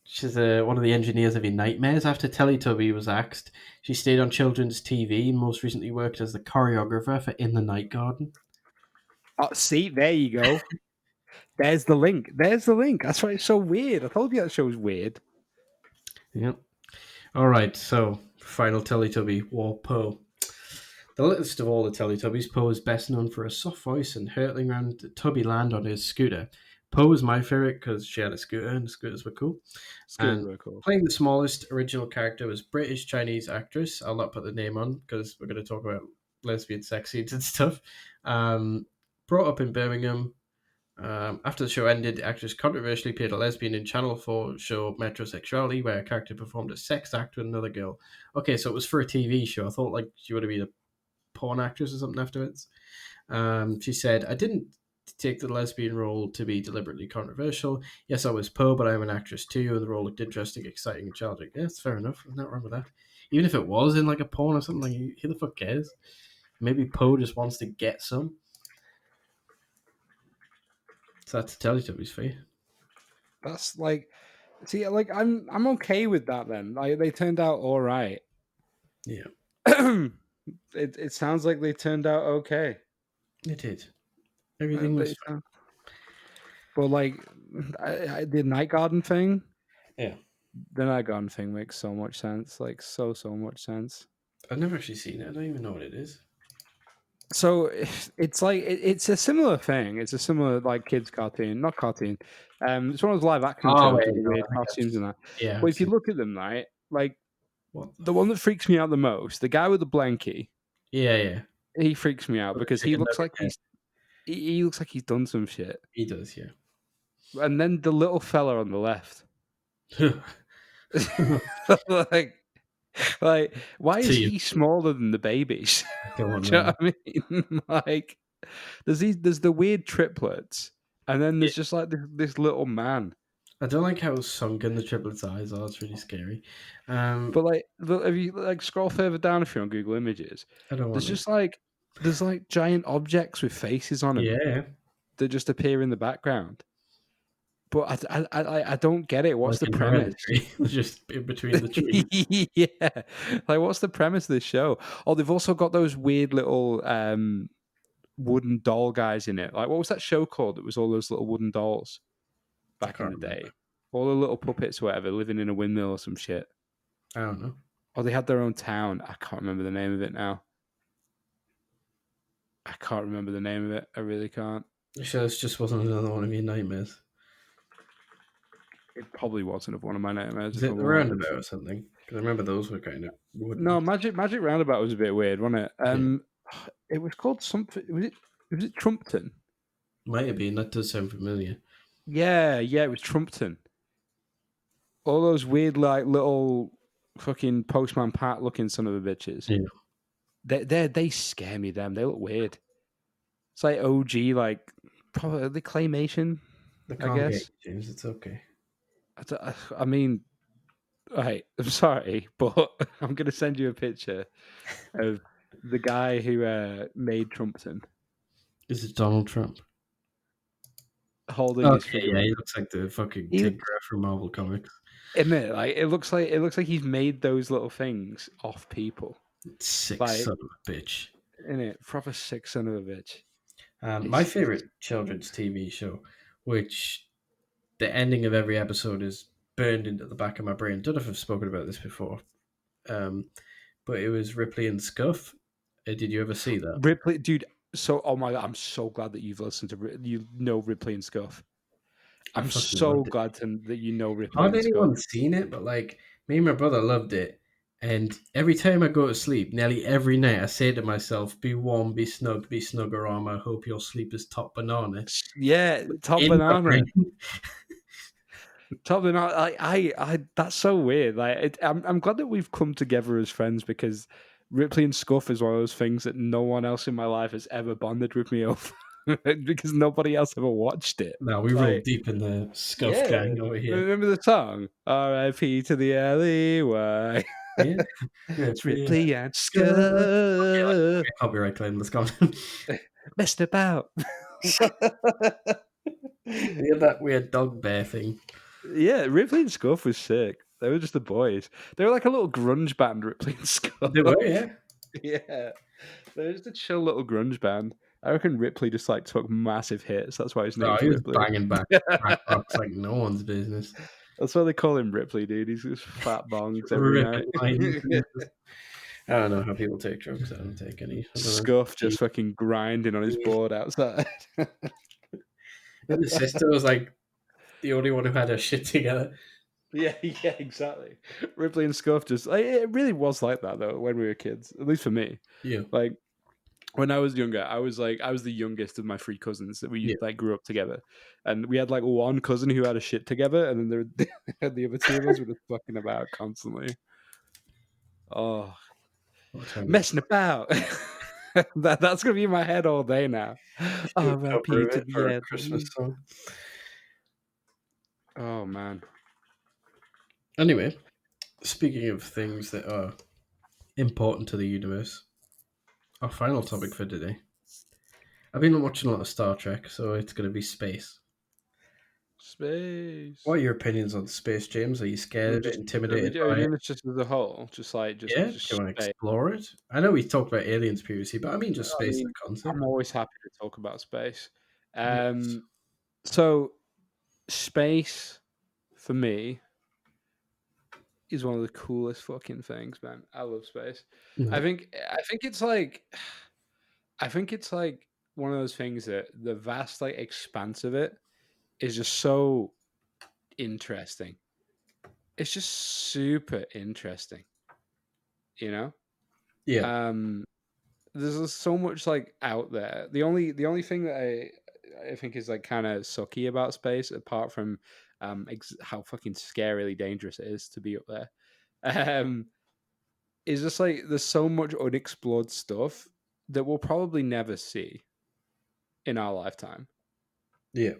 She's one of the engineers of your nightmares. After Teletubby was axed, she stayed on children's TV and most recently worked as the choreographer for In the Night Garden. Oh, see, there you go. There's the link. There's the link. That's why it's so weird. I told you that show's weird. Yep. All right, so final Teletubby, War Poe. The littlest of all the Teletubbies, Poe is best known for a soft voice and hurtling around Tubby Land on his scooter. Poe was my favorite because she had a scooter and the scooters were cool. Scooters And were cool. playing the smallest original character was British Chinese actress. I'll not put the name on because we're going to talk about lesbian sex scenes and stuff. Brought up in Birmingham, After the show ended, the actress controversially played a lesbian in Channel 4 show Metrosexuality, where a character performed a sex act with another girl. Okay, so it was for a TV show. I thought like she would have been a porn actress or something afterwards. She said, I didn't take the lesbian role to be deliberately controversial. Yes, I was Poe, but I'm an actress too, and the role looked interesting, exciting, and challenging. Yeah, that's fair enough. There's nothing wrong with that. Even if it was in like a porn or something, like, who the fuck cares? Maybe Poe just wants to get some. So that's Teletubbies for you. That's like, see, like I'm okay with that then. Like they turned out all right. Yeah, It sounds like they turned out okay. it did. Everything was fine. But like the night garden thing, Yeah. the night garden thing makes so much sense. Like so much sense. I've never actually seen it. I don't even know what it is. So it's like it's a similar thing. It's a similar like kids cartoon, not cartoon. It's one of those live action Oh, shows wait, with the no, weird I think costumes and that. yeah, But I've if you seen. look at them, right, like What the the one that freaks me out the most, the guy with the blankie, Yeah, yeah. he freaks me out With the because he chicken looks nugget like head. he looks like he's done some shit. He does, yeah. And then the little fella on the left, like why is See, he smaller than the babies? I don't Do you know know. what I mean? Like there's the weird triplets, and then Yeah. there's just like this little man. I don't like how sunken the triplets' eyes are. It's really scary. But like, if you like scroll further down if you're on Google Images, I don't there's want to. just like there's like giant objects with faces on them Yeah, that just appear in the background. But I don't get it. What's like the in premise? Hereditary, just in between the trees. Yeah, like what's the premise of this show? Oh, they've also got those weird little wooden doll guys in it. Like, what was that show called? It was all those little wooden dolls I back in can't the remember. day. All the little puppets, or whatever, living in a windmill or some shit. I don't know. Or they had their own town. I can't remember the name of it now. I can't remember the name of it. I really can't. So this just wasn't another one of your nightmares. It probably wasn't of one of my nightmares, Is if it I'm the honest. roundabout or something? Because I remember those were kind of No, wooden. Magic Roundabout was a bit weird, wasn't it? Yeah, It was called something. Was it Trumpton? might have been. That does sound familiar. Yeah, it was Trumpton. All those weird, like little fucking Postman Pat looking son of a bitches. Yeah, They scare me. Them, they look weird. It's like OG, like probably claymation, they I can't get guess. you, James. It's okay. I mean, right. I'm sorry, but I'm gonna send you a picture of the guy who made Trumpton Is it Donald Trump? holding his Okay, figure yeah, up. he looks like the fucking He, Tinkerer from Marvel Comics. isn't it? Like it looks like he's made those little things off people. Sick Like son of a bitch. in it, proper sick son of a bitch. My It's favorite children's TV show, which the ending of every episode is burned into the back of my brain. Don't know if I've spoken about this before, um, but it was Ripley and Scuff. Did you ever see that? Ripley, dude. So, oh my god, I'm so glad that you've listened to you know Ripley and Scuff. I I'm fucking so loved it. glad that you know Ripley Hardly and Scuff. anyone's seen it, but like me and my brother loved it. And every time I go to sleep, nearly every night, I say to myself, "Be warm, be snug arm. I hope your sleep is top banana." Yeah, Top In my Banana. brain. Top Banana. That's so weird. Like, I'm glad that we've come together as friends because Ripley and Scuff is one of those things that no one else in my life has ever bonded with me over because nobody else ever watched it. No, we roll Like, deep in the scuff yeah, gang over here. remember the song R.I.P. to the alleyway. Yeah, It's yeah. Ripley and Scuff. Okay, let's Scuff. get copyright claim. Let's go. Messed about. We had that weird dog bear thing. Yeah, Ripley and Scuff was sick. They were just the boys. They were like a little grunge band, Ripley and Scuff. They were, yeah. Yeah. They were just a chill little grunge band. I reckon Ripley just like took massive hits. That's why his Oh, name's he was Ripley. banging back rocks like no one's business. That's why they call him Ripley, dude. He's just fat bongs every Ripping night. lines. I don't know how people take drugs. I don't take any. I don't know. Scuff just fucking grinding on his board outside. And the sister was like the only one who had her shit together. Yeah, exactly. Ripley and Scuff just it really was like that though when we were kids, at least for me. Yeah. Like when I was younger, I was the youngest of my three cousins that we Yeah. like grew up together, and we had like one cousin who had a shit together, and then the other two of us were just fucking about constantly. Oh, What time is messing about. That's gonna be in my head all day now. it? Do a R.I.P. cover of to it the for a Christmas elderly. song. Oh man, Anyway, speaking of things that are important to the universe, our final topic for today. I've been watching a lot of Star Trek, so it's going to be space. What are space. your opinions on space, James? Are you scared of it, intimidated Are we by it? doing this just as a whole? Just like Yeah? Do you just want to space. explore it? I know we talked about aliens previously, but I mean just I space as mean, a I'm concept. always happy to talk about space. Nice. Um, so space for me is one of the coolest fucking things, man. I love space. Nice. I think it's like I think it's like one of those things that the vast like expanse of it is just so interesting. It's just super interesting, you know? Yeah. Um there's just so much like out there. The only thing that I think is like kind of sucky about space apart from how fucking scarily dangerous it is to be up there. Um is just like there's so much unexplored stuff that we'll probably never see in our lifetime. Yeah.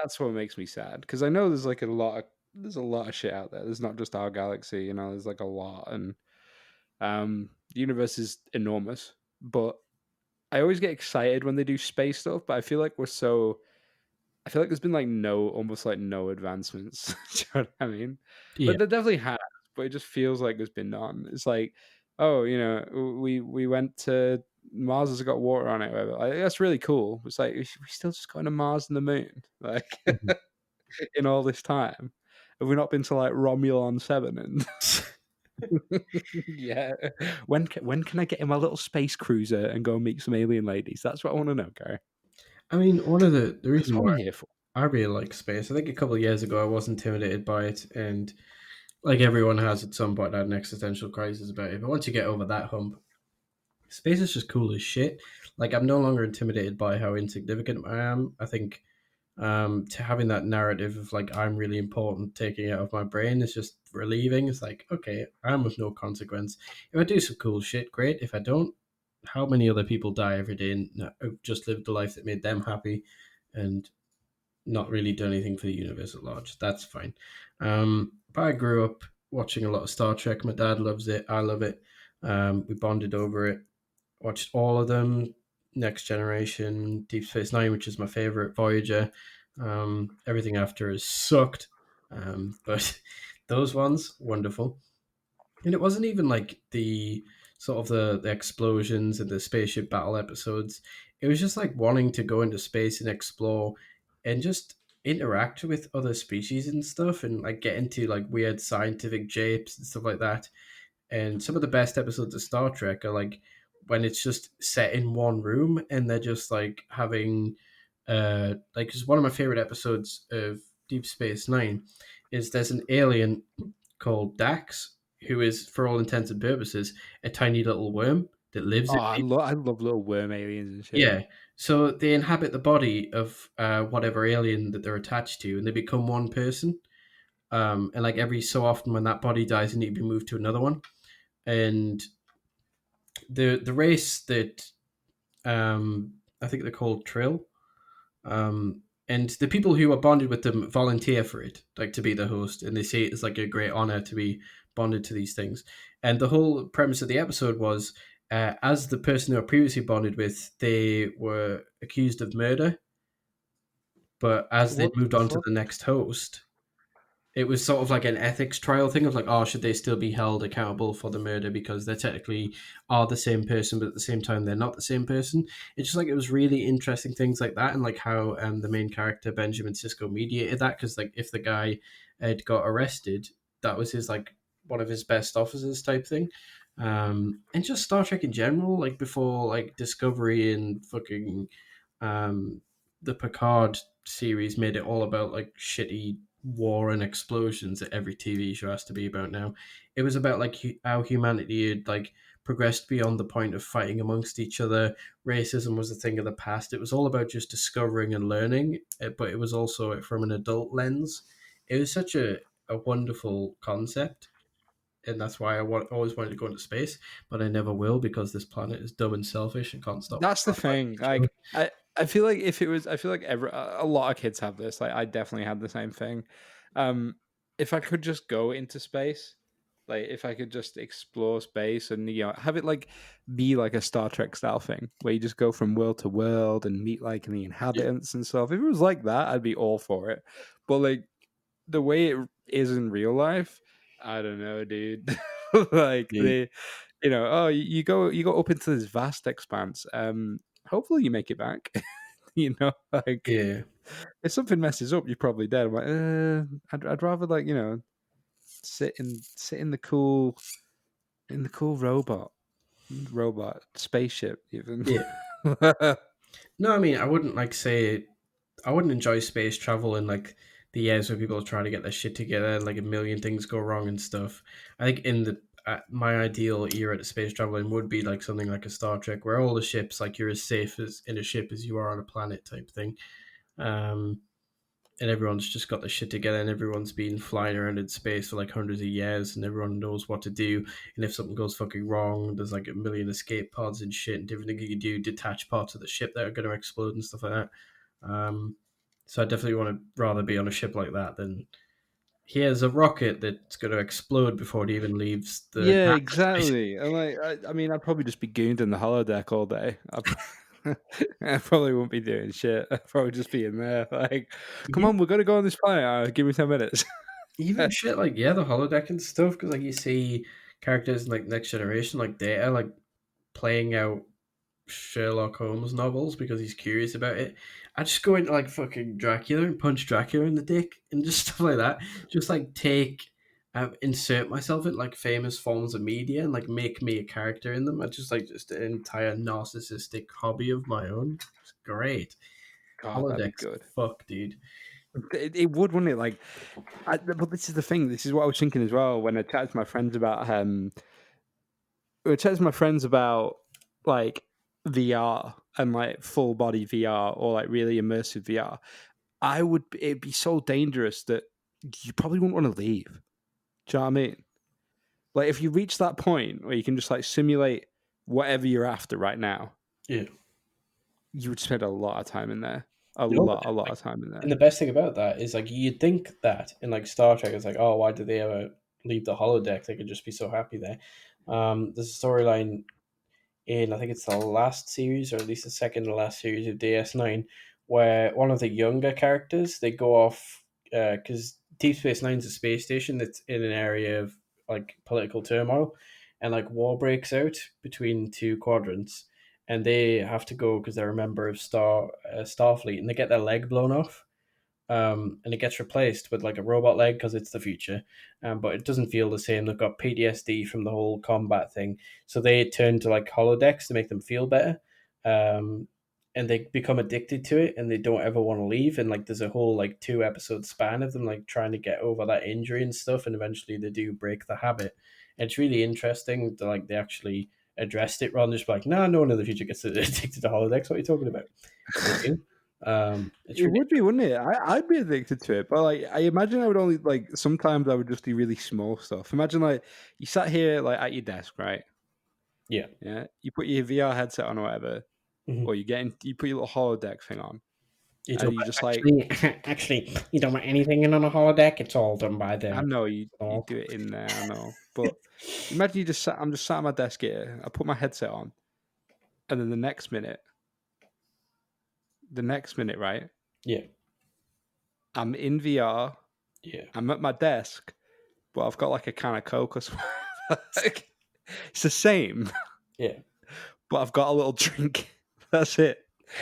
That's what makes me sad because I know there's a lot of shit out there. There's not just our galaxy, you know. There's like a lot, and the universe is enormous. But I always get excited when they do space stuff. But I feel like I feel like there's been like almost like no advancements. Do you know what I mean? Yeah. But there definitely has, but it just feels like there's been none. It's like, oh, you know, we went to Mars has got water on it. Whatever. Like, that's really cool. It's like we still just going to Mars and the moon, like Mhm. in all this time. Have we not been to like Romulon 7 and yeah? When can I get in my little space cruiser and go and meet some alien ladies? That's what I want to know, Gary. I mean, one of the That's reason what why I'm here for. I really like space, I think a couple of years ago I was intimidated by it, and like everyone has at some point had an existential crisis about it. But once you get over that hump, space is just cool as shit. Like I'm no longer intimidated by how insignificant I am. I think to having that narrative of like I'm really important taking it out of my brain is just relieving. It's like, okay, I'm of no consequence. If I do some cool shit, great. If I don't, how many other people die every day and just lived the life that made them happy and not really done anything for the universe at large? That's fine. But I grew up watching a lot of Star Trek. My dad loves it. I love it. We bonded over it. Watched all of them. Next Generation, Deep Space Nine, which is my favorite, Voyager. Everything after has sucked, but those ones wonderful. And it wasn't even like the sort of the explosions and the spaceship battle episodes. It was just like wanting to go into space and explore, and just interact with other species and stuff, and like get into like weird scientific japes and stuff like that. And some of the best episodes of Star Trek are like when it's just set in one room and they're just like having like, because one of my favorite episodes of Deep Space Nine is there's an alien called Dax who is, for all intents and purposes, a tiny little worm that lives Oh, in people. I love little worm aliens and shit. Yeah, so they inhabit the body of whatever alien that they're attached to, and they become one person. And like every so often, when that body dies, they need to be moved to another one. And the race that I think they're called Trill. And the people who are bonded with them volunteer for it, like to be the host, and they say it's like a great honor to be bonded to these things. And the whole premise of the episode was, as the person they were previously bonded with, they were accused of murder, but as they What moved the on to fuck? the next host, it was sort of like an ethics trial thing of like, oh, should they still be held accountable for the murder because they technically are the same person, but at the same time they're not the same person. It's just like it was really interesting things like that, and like how the main character Benjamin Sisko mediated that, because like if the guy had got arrested, that was his like one of his best officers type thing. And just Star Trek in general, like before like Discovery and fucking um, the Picard series made it all about like shitty war and explosions that every TV show has to be about now. It was about like how humanity had like progressed beyond the point of fighting amongst each other. Racism was a thing of the past. It was all about just discovering and learning, but it was also from an adult lens. It was such a wonderful concept, and that's why always wanted to go into space, but I never will because this planet is dumb and selfish and can't stop That's the fighting thing. each other. I feel like if it was, I feel like a lot of kids have this. Like I definitely had the same thing. Um, if I could just go into space, like if I could just explore space and have it like be like a Star Trek style thing where you just go from world to world and meet like the Yeah, inhabitants and stuff. If it was like that, I'd be all for it. But like the way it is in real life, I don't know, dude. Like yeah, the oh, you go up into this vast expanse. Hopefully you make it back. Like yeah, if something messes up, you're probably dead. I'm like, I'd rather like sit in the cool robot spaceship even. yeah. No, I mean, I wouldn't like say I wouldn't enjoy space travel in like the years where people are trying to get their shit together, like a million things go wrong and stuff. I think in the my ideal era to space traveling would be like something like a Star Trek, where all the ships like you're as safe as in a ship as you are on a planet type thing. Um, and everyone's just got their shit together, and everyone's been flying around in space for like hundreds of years, and everyone knows what to do. And if something goes fucking wrong, there's like a million escape pods and shit, and different things you can do, detach parts of the ship that are going to explode and stuff like that. So I definitely want to rather be on a ship like that than here's a rocket that's going to explode before it even leaves the Yeah, nest, basically. exactly. And like, I mean, I'd probably just be gooned in the holodeck all day. I probably won't be doing shit. I'd probably just be in there. Like, come Yeah, on, we're gonna go on this planet. Give me 10 minutes. even shit like yeah, the holodeck and stuff, because like you see characters in like Next Generation, like Data, like playing out Sherlock Holmes novels because he's curious about it. I just go into like fucking Dracula and punch Dracula in the dick and just stuff like that. Just like insert myself in like famous forms of media and like make me a character in them. I just an entire narcissistic hobby of my own. It's great. God, that'd be Holodecks, good. fuck, dude. It would, wouldn't it? Like, but this is the thing. This is what I was thinking as well when I chatted to my friends about like VR and like full body VR or like really immersive VR. It'd be so dangerous that you probably wouldn't want to leave. Do you know what I mean? Like if you reach that point where you can just like simulate whatever you're after right now, Yeah. you would spend a lot of time in there. A No, lot, a lot like, of time in and there. the best thing about that is like you'd think that in like Star Trek, it's like, oh, why did they ever leave the holodeck? They could just be so happy there. There's a storyline in I think it's the last series or at least the second to last series of DS9, where one of the younger characters they go off because Deep Space Nine's a space station that's in an area of like political turmoil, and like war breaks out between two quadrants, and they have to go because they're a member of Starfleet, and they get their leg blown off, and it gets replaced with like a robot leg because it's the future, but it doesn't feel the same. They've got PTSD from the whole combat thing, so they turn to like holodecks to make them feel better, um, and they become addicted to it, and they don't ever want to leave. And like, there's a whole like 2 episode span of them like trying to get over that injury and stuff, and eventually they do break the habit. And it's really interesting that like they actually addressed it rather than just like, no, no one in the future gets addicted to holodecks. What are you talking about? They do. It's It really would be, wouldn't it? I'd be addicted to it, but like I imagine I would only like sometimes I would just do really small stuff. Imagine like you sat here like at your desk, right? yeah. Yeah, you put your VR headset on or whatever, Mhm. or you put your little holodeck thing on, You and don't you just like actually, actually, you don't want anything in on a holodeck. It's all done by I the know you all. do it in there, I know, but imagine I'm just sat at my desk here. I put my headset on, and then the next minute, right? Yeah, I'm in VR. yeah, I'm at my desk, but I've got like a can of Coke or something. Like, it's the same, yeah. but I've got a little drink. That's it.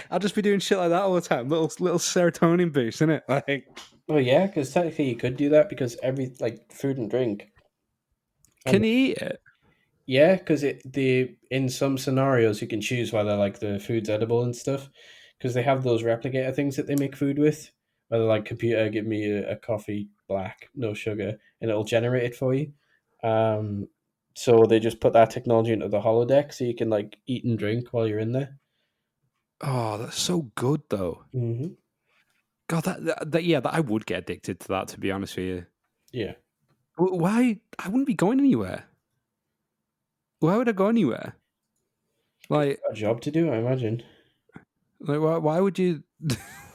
I'll just be doing shit like that all the time. Little serotonin boost, isn't it? Like, Well, yeah, because technically you could do that because every like food and drink, and can you eat it? yeah, because it the in some scenarios you can choose whether like the food's edible and stuff, because they have those replicator things that they make food with. Whether like computer give me a coffee black, no sugar, and it'll generate it for you. Um, So they just put that technology into the holodeck, so you can like eat and drink while you're in there. Oh, that's so good though. Hmm. God, yeah, I would get addicted to that. To be honest with you, Yeah, why? I wouldn't be going anywhere. Why would I go anywhere? because you've Like, got a job to do, I imagine. why would you?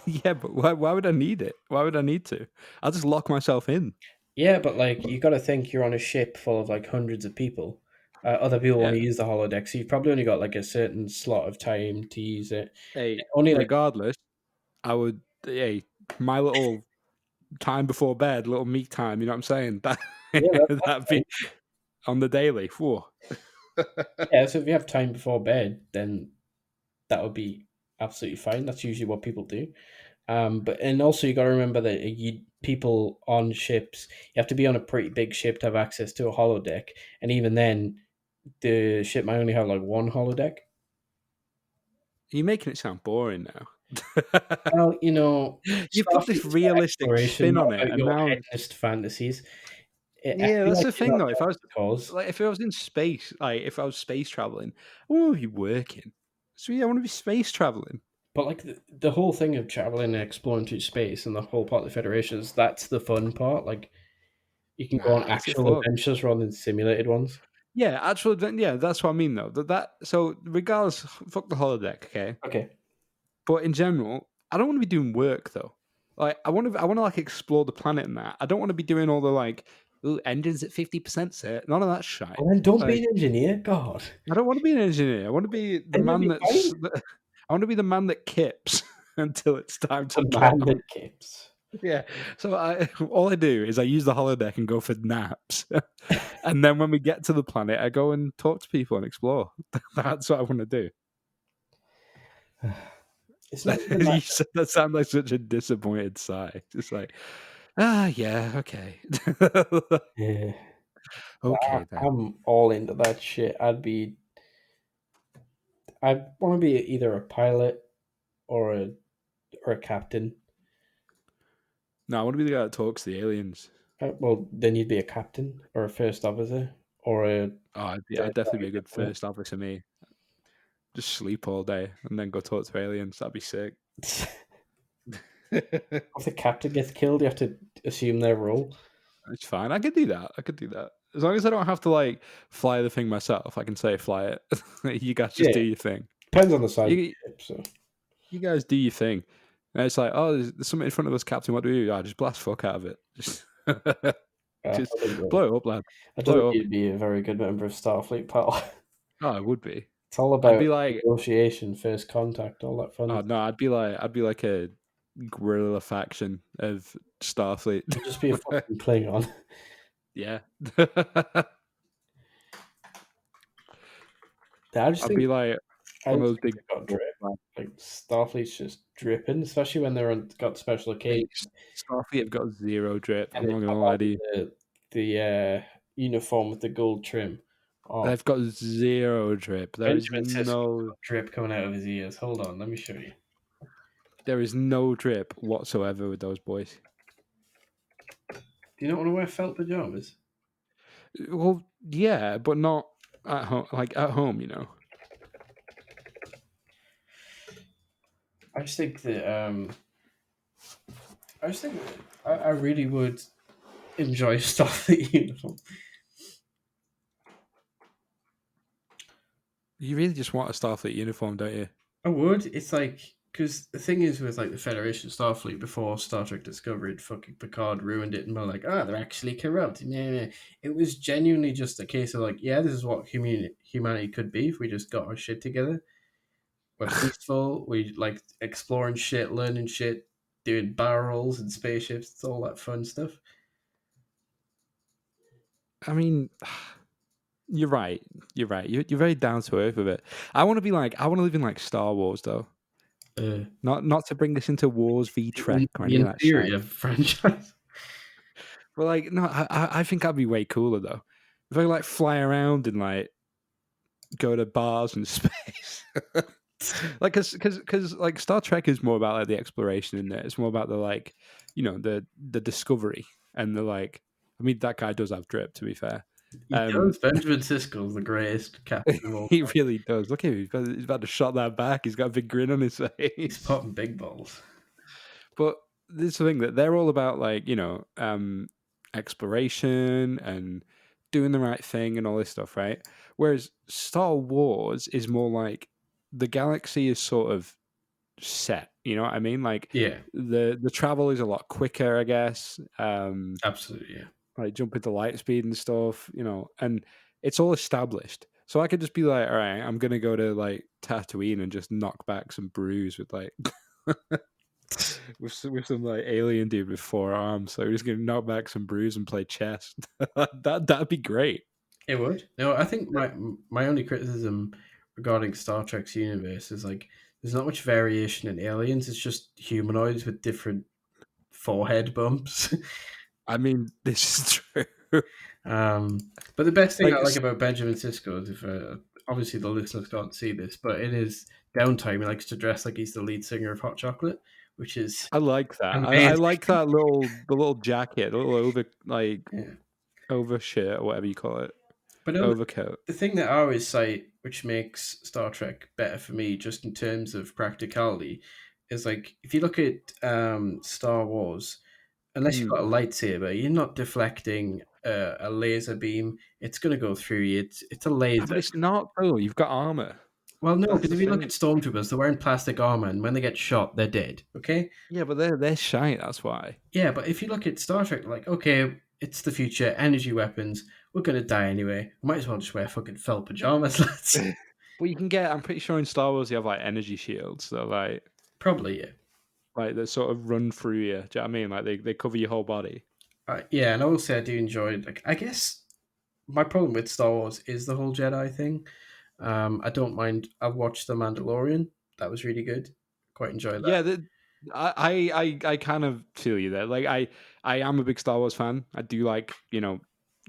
Yeah, but why would I need it? Why would I need to? I'll just lock myself in. Yeah, but like you got to think you're on a ship full of like hundreds of people. Other people want Yeah. to use the holodeck, so you've probably only got like a certain slot of time to use it. Hey, Only like regardless, I would. Hey, my little time before bed, little me time. You know what I'm saying? That yeah, that's that'd be fine. on the daily. Whew. Yeah, so if you have time before bed, then that would be absolutely fine. That's usually what people do. But and also you got to remember that people on ships, you have to be on a pretty big ship to have access to a holodeck, and even then, the ship might only have like one holodeck. You're making it sound boring now. Well, you know, You put Starfleet this is about realistic exploration, spin not on it, about and your now, hedonist fantasies. I yeah, feel that's like the you're thing not though. If I doing was it because, like, if I was in space, like if I was space traveling, I want to be working. So yeah, I want to be space traveling. but like the whole thing of traveling and exploring through space and the whole part of the Federation is that's the fun part. Like you can go on Nah, is it actual fun? adventures rather than simulated ones. Yeah, actually, yeah, that's what I mean though. So regardless, fuck the holodeck, okay. Okay. But in general, I don't want to be doing work though. Like I want to like explore the planet and that. I don't want to be doing all the like, ooh, engines at 50% set. None of that shite. Well, then don't be Like an engineer. God, I don't want to be an engineer. I want to be the then you'll man be that's. fine. I want to be the man that kips until it's time to The get man on. that keeps. Yeah. So all I do is I use the holodeck and go for naps, and then when we get to the planet, I go and talk to people and explore. That's what I want to do. It's not even that. You said that sounds like such a disappointed sigh. Just like, yeah, okay, Yeah, okay then. I'm all into that shit. I'd want to be either a pilot or a captain. No, I want to be the guy that talks to the aliens. Well, then you'd be a captain or a first officer or a Oh, third I'd definitely be a good lieutenant. first officer. Me, just sleep all day and then go talk to aliens. That'd be sick. If the captain gets killed, you have to assume their role. It's fine. I could do that. I could do that. As long as I don't have to like fly the thing myself, I can say fly it. You guys just Yeah, do your thing. depends on the size of You the ship. So you guys do your thing. And it's like, oh, there's something in front of us, Captain. What do we do? I just blast fuck out of it. Just, just I think blow it up, lad. I don't Blow think it up. you'd be a very good member of Starfleet, pal. Oh, it would be. It's all I'd about be like, negotiation, first contact, all that fun oh stuff. no, I'd be like a guerrilla faction of Starfleet. You'd just be a fucking Klingon. Yeah. I just I'd think be like I one of just those think big. they've got drip. Like Starfleet's just dripping, especially when they're got special Hey, occasions Starfleet have got zero drip. and I'm they not pop gonna lie out to you. the uniform with the gold trim. Oh, They've got zero drip. Benjamin Sisko's got drip coming out of his ears. Hold on, let me show you. There is no drip whatsoever with those boys. Do you not want to wear felt pajamas? Well, yeah, but not at home. Like at home, you know. I just think that I just think I really would enjoy Starfleet uniform. You really just want a Starfleet uniform, don't you? I would. It's like because the thing is with like the Federation Starfleet before Star Trek Discovery, fucking Picard ruined it, and we're like, ah, they're actually corrupt. Nah. It was genuinely just a case of like, yeah, this is what humanity could be if we just got our shit together. We're peaceful. We like exploring shit, learning shit, doing barrel rolls and spaceships. It's all that fun stuff. I mean, you're right. You're right. You're very down to earth with it. I want to be like. I want to live in like Star Wars though. Uh, Not to bring us into Wars v Trek or the any of that shit. inferior franchise. But like, no, I think I'd be way cooler though. If I like fly around and like go to bars in space. Like because like Star Trek is more about like the exploration in there. It's more about the like, the discovery and the like. I mean, that guy does have drip, to be fair. He does. Benjamin Sisko's the greatest captain of all He time. really does. Look at him. He's about to shot that back. He's got a big grin on his He's face. popping big balls. But this is the thing that they're all about, like, exploration and doing the right thing and all this stuff, right? Whereas Star Wars is more like the galaxy is sort of set. You know what I mean? Like Yeah, the travel is a lot quicker, I guess. absolutely. Yeah. Like jump into light speed and stuff, and it's all established. So I could just be like, all right, I'm gonna go to like Tatooine and just knock back some brews with like with some like alien dude with 4 arms. So we're just gonna knock back some brews and play chess. That'd be great. It would. No, I think my only criticism regarding Star Trek's universe is like there's not much variation in aliens. It's just humanoids with different forehead bumps. I mean, this is true. um, but the best thing like I like about Benjamin Sisko is if obviously the listeners can't see this, but in his downtime he likes to dress like he's the lead singer of Hot Chocolate, which is I like that. I amazing. like that the little jacket, the little Yeah. over shirt or whatever you call it, But no, overcoat. the thing that I always cite, which makes Star Trek better for me, just in terms of practicality, is like if you look at Star Wars, unless you've Mm. got a lightsaber, you're not deflecting a laser beam. It's going to go through you. It's a Ah, but laser. it's not though. You've got armor. Well, no, That's because the if you look thing. at stormtroopers, they're wearing plastic armor, and when they get shot, they're dead. Okay. Yeah, but they're shy. That's why. Yeah, but if you look at Star Trek, like okay, it's the future, energy weapons. We're going to die anyway. Might as well just wear fucking felt pajamas, lads. Well, you can get. I'm pretty sure in Star Wars you have like energy shields, so Probably, yeah. like they sort of run through you. Do you know what I mean? Like they cover your whole body. Yeah, and I will say I do enjoy. Like, I guess my problem with Star Wars is the whole Jedi thing. I don't mind. I've watched The Mandalorian. That was really good. Quite enjoyed that. Yeah, I kind of feel you there. Like I am a big Star Wars fan. I do like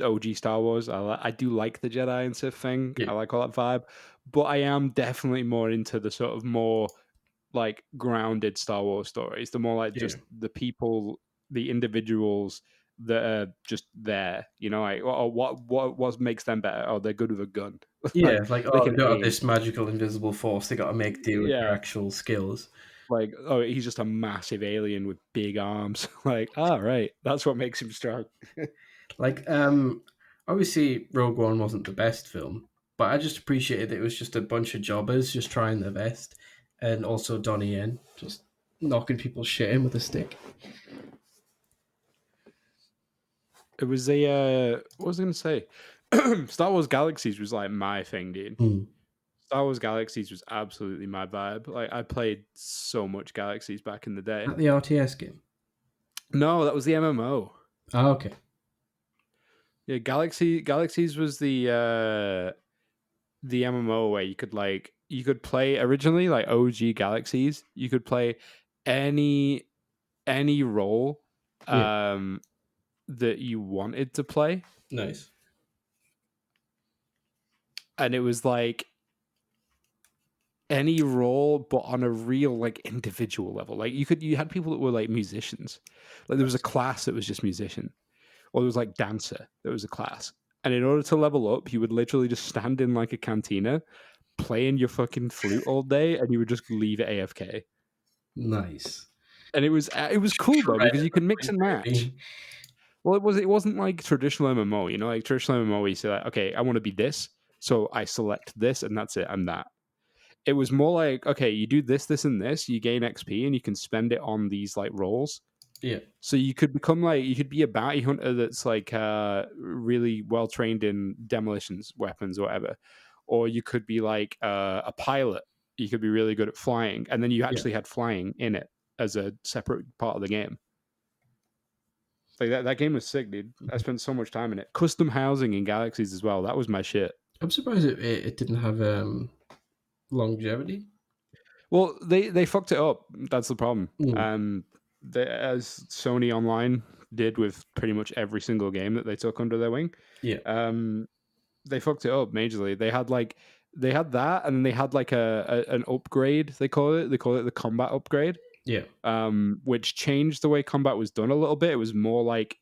OG Star Wars. I do like the Jedi and Sith thing. Yeah, I like all that vibe, but I am definitely more into the sort of more like grounded Star Wars stories. The more like yeah, just the people, the individuals that are just there. Like what makes them better? Oh, they're good with a gun. yeah. Like Like, they oh, can they don't have aim. this magical invisible force. They got to make do with their Yeah. actual skills. Like, oh, he's just a massive alien with big arms. Like, ah, right, that's what makes him strong. Like, obviously, Rogue One wasn't the best film, but I just appreciated it was just a bunch of jobbers just trying their best, and also Donnie Yen just knocking people's shit in with a stick. It was what was I gonna say? Star Wars Galaxies was like my thing, dude. Hmm. Star Wars Galaxies was absolutely my vibe. Like, I played so much Galaxies back in the day. At the RTS game. No, that was the MMO. Oh, okay. Yeah, Galaxies was the MMO where you could play originally like OG Galaxies. You could play any role Yeah. um that you wanted to play, Nice. and it was like any role but on a real like individual level. Like you had people that were like musicians. Like there was a class that was just musician, or there was like dancer that was a class. And in order to level up, you would literally just stand in like a cantina playing your fucking flute all day, and you would just leave it AFK. Nice. And it was cool though because Shredded you the can mix flute, and match. baby. Well, it wasn't like traditional MMO, like traditional MMO you say like, okay, I want to be this, so I select this and that's it, I'm that. It was more like, okay, you do this, this, and this, you gain XP and you can spend it on these like roles. Yeah. So you could you could be a bounty hunter that's like really well trained in demolitions, weapons, or whatever. Or you could be like a pilot. You could be really good at flying, and then you Yeah. actually had flying in it as a separate part of the game. Like that game was sick, dude. I spent so much time in it. Custom housing in Galaxies as well. That was my shit. I'm surprised it didn't have longevity. Well, they fucked it up. That's the problem. Mm. As Sony Online did with pretty much every single game that they took under their wing, Yeah. um, they fucked it up majorly. They had that, and then they had like an upgrade. They call it. They call it the combat upgrade, Yeah. which changed the way combat was done a little bit. It was more like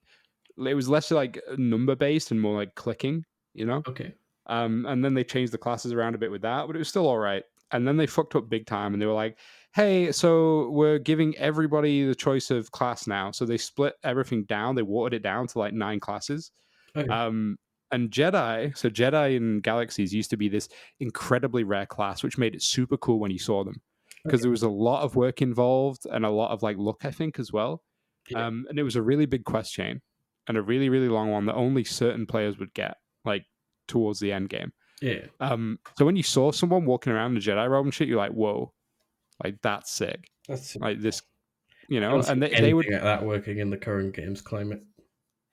it was less like number based and more like clicking, you know. Okay. And then they changed the classes around a bit with that, but it was still all right. And then they fucked up big time, and they were like, "Hey, so we're giving everybody the choice of class now." So they split everything down. They watered it down to like 9 classes. Okay. Um, and Jedi in Galaxies used to be this incredibly rare class, which made it super cool when you saw them because Okay. there was a lot of work involved and a lot of like luck, I think, as well. Yeah. And it was a really big quest chain and a really, really long one that only certain players would get, like towards the end game. Yeah. So when you saw someone walking around in a Jedi robe and shit, you're like, whoa, like that's sick. That's. Like this, I don't and see they would. anything like that working in the current game's climate.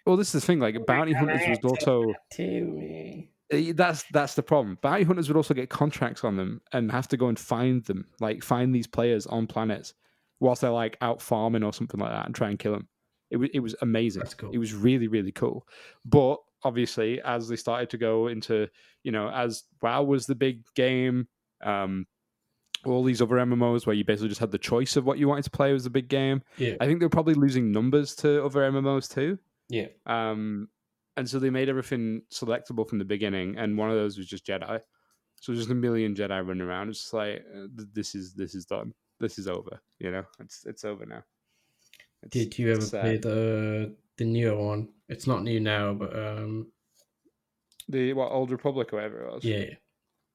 Well, this is the thing. Like bounty hunters was also To me. that's the problem. Bounty hunters would also get contracts on them and have to go and find them, like find these players on planets whilst they're like out farming or something like that and try and kill them. It was amazing. That's cool. It was really really cool. But obviously, as they started to go into, as WoW was the big game, all these other MMOs where you basically just had the choice of what you wanted to play was the big game. Yeah. I think they're probably losing numbers to other MMOs too. Yeah. And so they made everything selectable from the beginning, and one of those was just Jedi. So just a million Jedi running around. It's just like this is done. This is over. It's over now. It's Did you ever play sad. the newer one? It's not new now, but The Old Republic or whatever it was. yeah.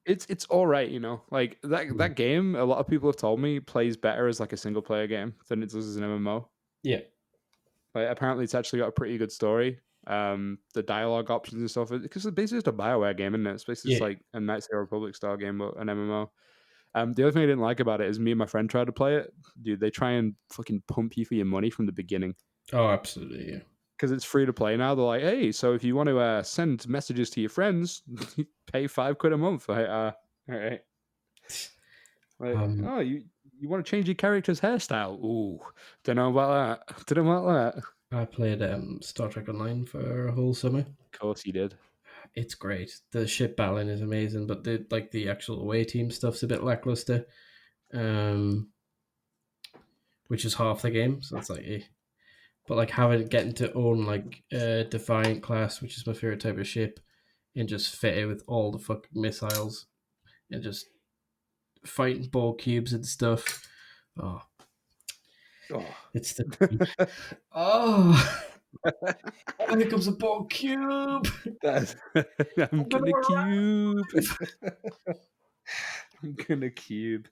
It's all right. Like Mm. that game. A lot of people have told me plays better as like a single player game than it does as an MMO. Yeah. Like apparently, it's actually got a pretty good story. The dialogue options and stuff, because it's basically just a Bioware game, isn't it? It's basically just Yeah. like a Knights of the Republic style game, but an MMO. The other thing I didn't like about it is me and my friend tried to play it. Dude, they try and fucking pump you for your money from the beginning Oh, absolutely. Yeah. because it's free to play now. They're like, hey, so if you want to send messages to your friends, pay £5 a month. Like, all right. Like, Um, oh, you want to change your character's hairstyle? Ooh, don't know about that. Don't know about that. I played Star Trek Online for a whole summer. Of course you did. It's great. The ship battling is amazing, but the actual away team stuff's a bit lackluster. Um, which is half the game, so it's like, eh. But like getting to own like Defiant class, which is my favorite type of ship, and just fit it with all the fucking missiles and just fighting ball cubes and stuff. Oh, Oh. it's the oh, oh, here comes a ball cube. I'm I'm gonna gonna cube. arrive. I'm gonna cube.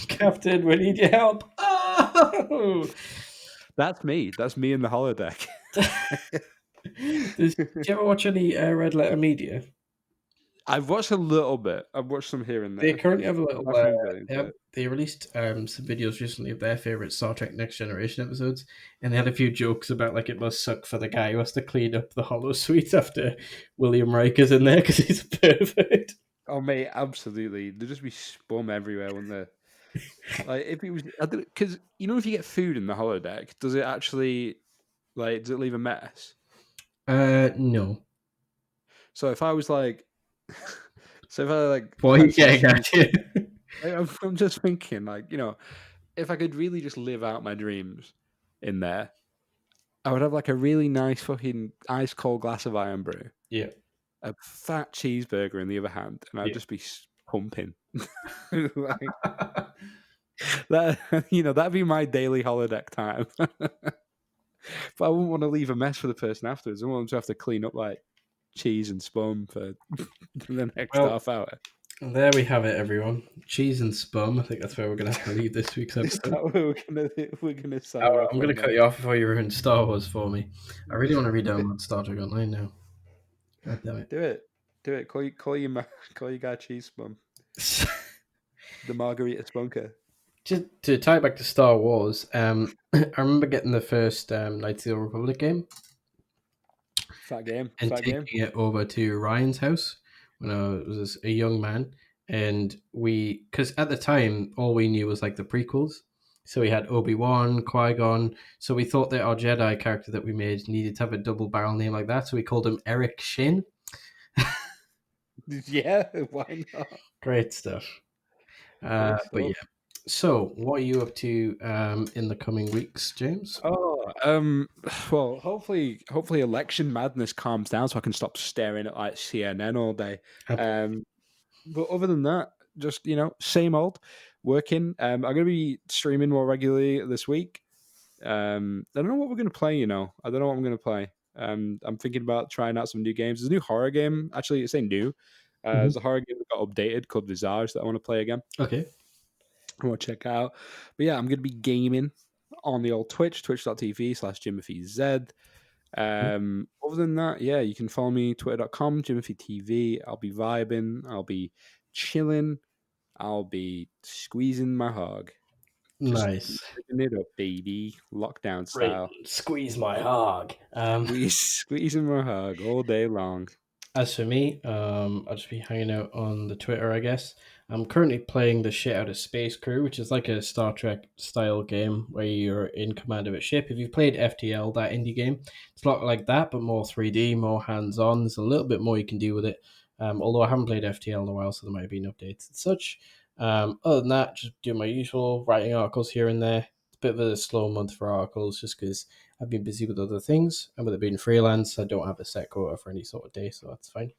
Captain, we need your help. Oh! That's me. That's me in the holodeck. Did you ever watch any Red Letter Media? I've watched a little bit. I've watched some here and They there. currently have a But little. my friend's really They into have it. they released some videos recently of their favorite Star Trek Next Generation episodes, and they had a few jokes about like it must suck for the guy who has to clean up the Hollow Suite after William Riker's in there because he's perfect. Oh mate, absolutely. There'd just be spum everywhere, wouldn't there? Like if it was, because if you get food in the holodeck, does it actually does it leave a mess? No. So if I was like, so if I What are you had some getting cheese, at you? I'm just thinking if I could really just live out my dreams in there, I would have like a really nice fucking ice cold glass of iron brew, Yeah. a fat cheeseburger in the other hand, and I'd Yeah. just be pumping. Like that, that'd be my daily holodeck time. But I wouldn't want to leave a mess for the person afterwards. I want them to have to clean up like cheese and spum for the next Well, half hour. there we have it, everyone. Cheese and spum. I think that's where we're going to have to leave this week's Is episode. that what we're gonna sign off I'm going on to cut now? you off before you ruin Star Wars for me. I really want to re-download Star Trek Online now. God damn it. Do it. Call your guy cheese spum. The margarita spunker. Just to tie it back to Star Wars, I remember getting the first Knights of the Republic game Fat game. and Fat game. taking it over to Ryan's house when I was a young man. And because at the time, all we knew was like the prequels. So we had Obi-Wan, Qui-Gon. So we thought that our Jedi character that we made needed to have a double barrel name like that. So we called him Eric Shin. Yeah, why not? Great stuff. Good But stuff. yeah. So what are you up to in the coming weeks, James? Oh, Well, hopefully, election madness calms down so I can stop staring at like CNN all day. Um, but other than that, just same old, working. I'm gonna be streaming more regularly this week. I don't know what we're gonna play. I don't know what I'm gonna play. I'm thinking about trying out some new games. There's a new horror game. Actually, it's ain't new. Mhm. There's a horror game that got updated called Visage that I want to play again. Okay. I want to check out. But yeah, I'm going to be gaming on the old Twitch, twitch.tv/JimothyZ. Other than that, yeah, you can follow me, twitter.com, JimothyTV. I'll be vibing. I'll be chilling. I'll be squeezing my hog. Just Nice. living it up, baby. Lockdown Right. style. Squeeze my hog. Squeezing my hog all day long. As for me, I'll just be hanging out on the Twitter, I guess. I'm currently playing the shit out of Space Crew, which is like a Star Trek style game where you're in command of a ship. If you've played FTL, that indie game, it's a lot like that, but more 3D, more hands on. There's a little bit more you can do with it. Although I haven't played FTL in a while, so there might have been updates and such. Other than that, just do my usual writing articles here and there. It's a bit of a slow month for articles just because I've been busy with other things, and with it being freelance, I don't have a set quota for any sort of day, so that's fine.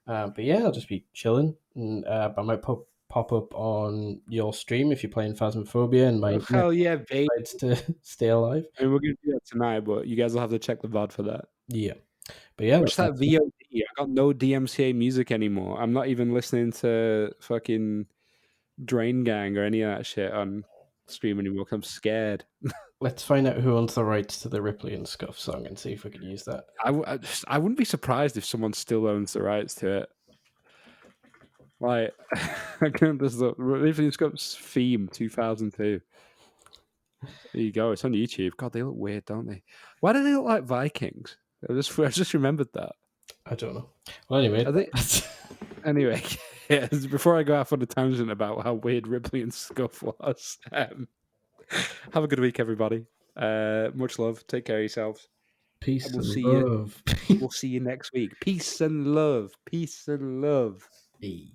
But yeah, I'll just be chilling, and I might pop up on your stream if you're playing Phasmophobia, and my Oh, internet hell yeah, babe. decides to stay alive. I mean, we're going to do that tonight, but you guys will have to check the VOD for that. Yeah, but yeah, What's that that's VOD? I got no DMCA music anymore. I'm not even listening to fucking Drain Gang or any of that shit on stream anymore 'cause I'm scared. let's find out who owns the rights to the Ripley and Scuff song and see if we can use that. I wouldn't be surprised if someone still owns the rights to it. Like, I can't just look. It's got theme 2002. There you go. It's on YouTube. God, they look weird, don't they? Why do they look like Vikings? I just remembered that. I don't know. Well, anyway, Are they? Anyway, yeah, before I go off on a tangent about how weird Ripley and Scuff was, have a good week, everybody. Much love. Take care of yourselves. peace And we'll and see you. love. We'll see you next week. Peace and love. Peace and love. Hey.